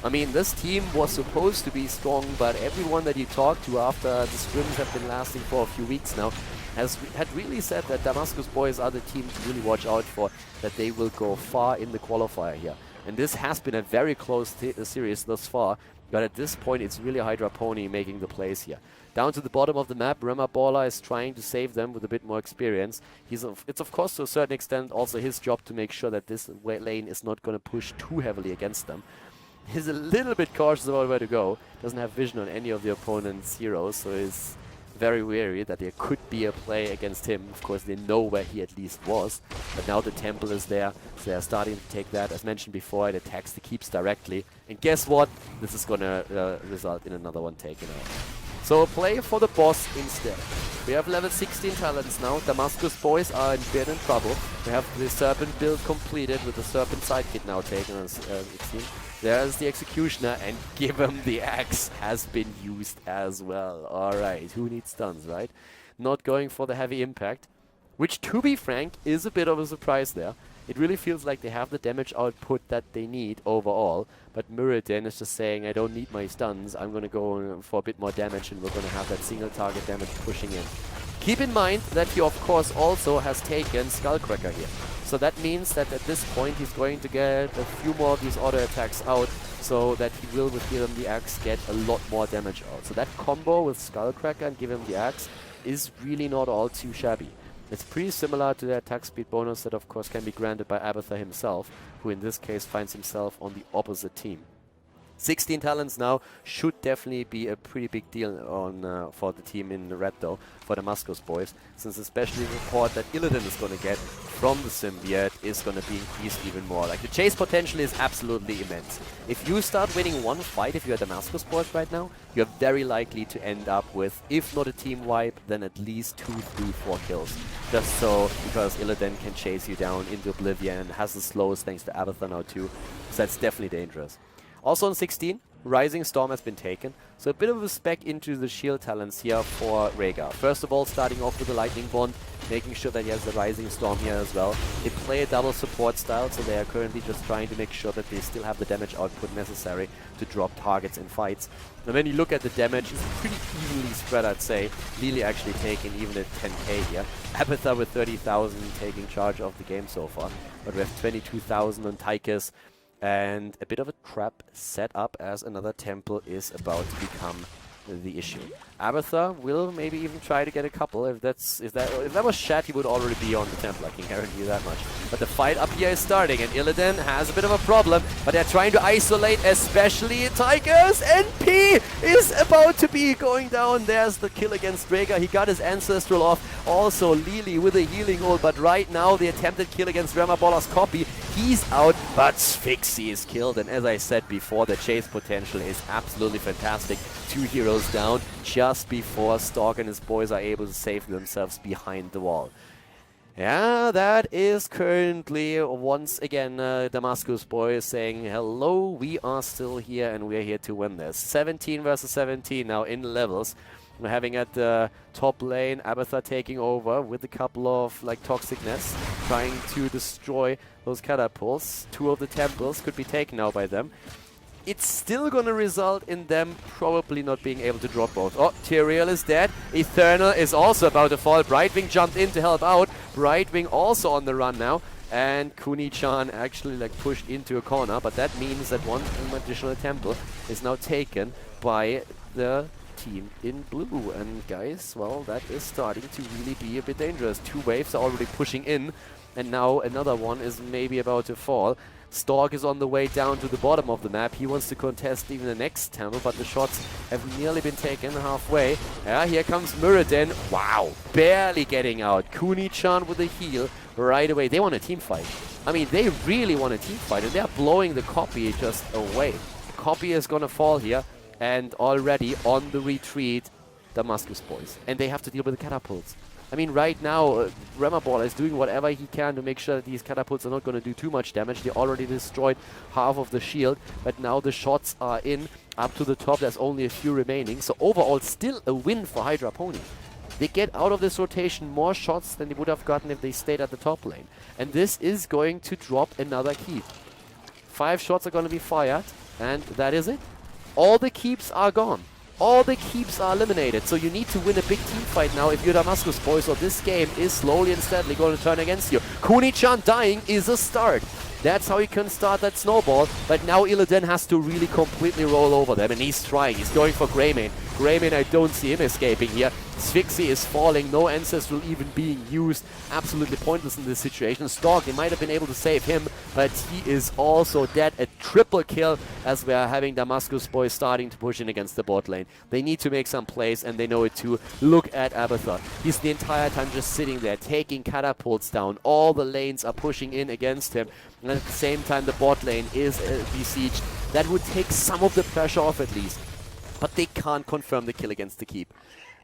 I mean, this team was supposed to be strong, but everyone that you talked to after the scrims have been lasting for a few weeks now had really said that Damascus Boys are the team to really watch out for, that they will go far in the qualifier here. And this has been a very close series thus far, but at this point it's really Hydra Pony making the plays here. Down to the bottom of the map, Remabola is trying to save them with a bit more experience. It's of course to a certain extent also his job to make sure that this lane is not going to push too heavily against them. He's a little bit cautious about where to go, doesn't have vision on any of the opponent's heroes, so he's very wary that there could be a play against him. Of course, they know where he at least was, but now the temple is there, so they're starting to take that. As mentioned before, it attacks the keeps directly, and guess what? This is gonna result in another one taken out. So a play for the boss instead. We have level 16 talents now. Damascus Boys are in bit in trouble. We have the Serpent build completed with the Serpent sidekit now taken on 16. There's the Executioner, and give him the axe has been used as well. Alright, who needs stuns, right? Not going for the heavy impact, which, to be frank, is a bit of a surprise there. It really feels like they have the damage output that they need overall, but Muradin is just saying, I don't need my stuns, I'm going to go for a bit more damage, and we're going to have that single target damage pushing in. Keep in mind that he, of course, also has taken Skullcracker here. So that means that at this point he's going to get a few more of these auto attacks out, so that he will, with Give Him the Axe, get a lot more damage out. So that combo with Skullcracker and Give Him the Axe is really not all too shabby. It's pretty similar to the attack speed bonus that of course can be granted by Abathur himself, who in this case finds himself on the opposite team. 16 talents now should definitely be a pretty big deal on for the team in the red though, for the Damascus Boys, since especially the report that Illidan is going to get from the symbiote is going to be increased even more. Like, the chase potential is absolutely immense. If you start winning one fight, if you're Damascus Boys right now, you're very likely to end up with, if not a team wipe, then at least 2, 3, 4 kills. Just so, because Illidan can chase you down into oblivion, has the slowest thanks to Abathur now too, so that's definitely dangerous. Also on 16, Rising Storm has been taken, so a bit of a spec into the shield talents here for Rhaegar. First of all, starting off with the Lightning Bond, making sure that he has the Rising Storm here as well. They play a double support style, so they are currently just trying to make sure that they still have the damage output necessary to drop targets in fights. And when you look at the damage, it's pretty evenly spread, I'd say. Lili actually taking even a 10k here. Abathur with 30,000 taking charge of the game so far. But we have 22,000 on Tychus. And a bit of a trap set up as another temple is about to become the issue. Abathur will maybe even try to get a couple. If that was Shat, he would already be on the temple, I can guarantee you that much. But the fight up here is starting, and Illidan has a bit of a problem, but they're trying to isolate, especially Tychus, and P is about to be going down. There's the kill against Rhaegar. He got his Ancestral off. Also Lili with a healing ult, but right now the attempted kill against Remabola's copy, he's out, but Sphinxie is killed. And as I said before, the chase potential is absolutely fantastic. 2 heroes down just before Stork and his boys are able to save themselves behind the wall. Yeah, that is currently once again Damascus Boys saying, hello, we are still here and we're here to win this. 17 versus 17 now in levels. We're having at the top lane Abathur taking over with a couple of like toxicness, trying to destroy those catapults. 2 of the temples could be taken now by them. It's still going to result in them probably not being able to drop both. Oh, Tyrael is dead. Eternal is also about to fall. Brightwing jumped in to help out. Brightwing also on the run now. And Kuni-chan actually like pushed into a corner. But that means that one additional temple is now taken by the team in blue. And guys, well, that is starting to really be a bit dangerous. 2 waves are already pushing in. And now another one is maybe about to fall. Stork is on the way down to the bottom of the map. He wants to contest even the next temple, but the shots have nearly been taken halfway. Yeah, here comes Muradin. Wow, barely getting out. Kuni-chan with a heal right away. They want a team fight. I mean, they really want a team fight, and they're blowing the copy just away. Copy is going to fall here, and already on the retreat, Damascus Boys. And they have to deal with the catapults. I mean, right now, Remabola is doing whatever he can to make sure that these catapults are not going to do too much damage. They already destroyed half of the shield, but now the shots are in up to the top. There's only a few remaining. So overall, still a win for Hydra Pony. They get out of this rotation more shots than they would have gotten if they stayed at the top lane. And this is going to drop another keep. 5 shots are going to be fired. And that is it. All the keeps are gone. All the keeps are eliminated. So you need to win a big team fight now if you're Damascus Boys, or this game is slowly and steadily going to turn against you. Kuni-chan dying is a start. That's how you can start that snowball. But now Illidan has to really completely roll over them, and he's trying. He's going for Greymane. Greymane, I don't see him escaping here. Sphyxy is falling. No Ancestral even being used. Absolutely pointless in this situation. Stork, they might have been able to save him, but he is also dead. A triple kill as we are having Damascus Boys starting to push in against the bot lane. They need to make some plays, and they know it too. Look at Abathur. He's the entire time just sitting there, taking catapults down. All the lanes are pushing in against him. And at the same time, the bot lane is besieged. That would take some of the pressure off at least. But they can't confirm the kill against the keep.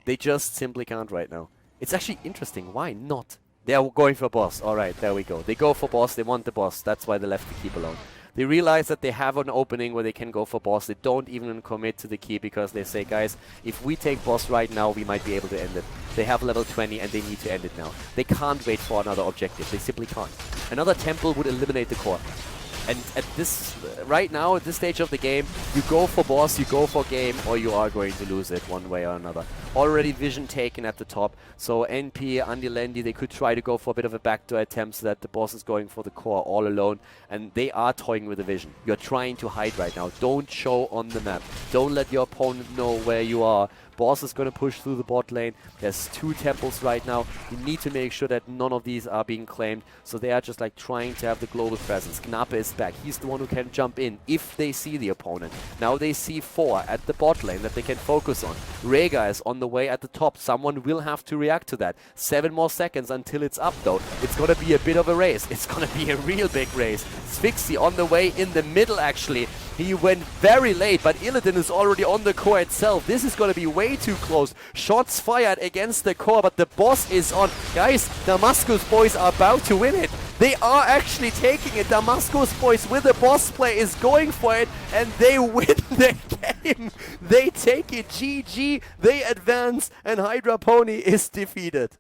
They just simply can't right now. It's actually interesting. Why not? They are going for boss. Alright, there we go. They go for boss. They want the boss. That's why they left the keep alone. They realize that they have an opening where they can go for boss. They don't even commit to the keep because they say, guys, if we take boss right now, we might be able to end it. They have level 20 and they need to end it now. They can't wait for another objective. They simply can't. Another temple would eliminate the core. And at this, right now, at this stage of the game, you go for boss, you go for game, or you are going to lose it one way or another. Already vision taken at the top, so NP, Andy Lendy, they could try to go for a bit of a backdoor attempt so that the boss is going for the core all alone, and they are toying with the vision. You're trying to hide right now. Don't show on the map. Don't let your opponent know where you are. Boss is going to push through the bot lane. There's 2 temples right now. You need to make sure that none of these are being claimed. So they are just like trying to have the global presence. Knappe is back. He's the one who can jump in if they see the opponent. Now they see 4 at the bot lane that they can focus on. Rega is on the way at the top. Someone will have to react to that. 7 more seconds until it's up though. It's going to be a bit of a race. It's going to be a real big race. Sphyxy on the way in the middle actually. He went very late, but Illidan is already on the core itself. This is going to be way too close. Shots fired against the core, but the boss is on. Guys, Damascus Boys are about to win it. They are actually taking it. Damascus Boys with the boss play is going for it, and they win the game. They take it. GG. They advance, and Hydra Pony is defeated.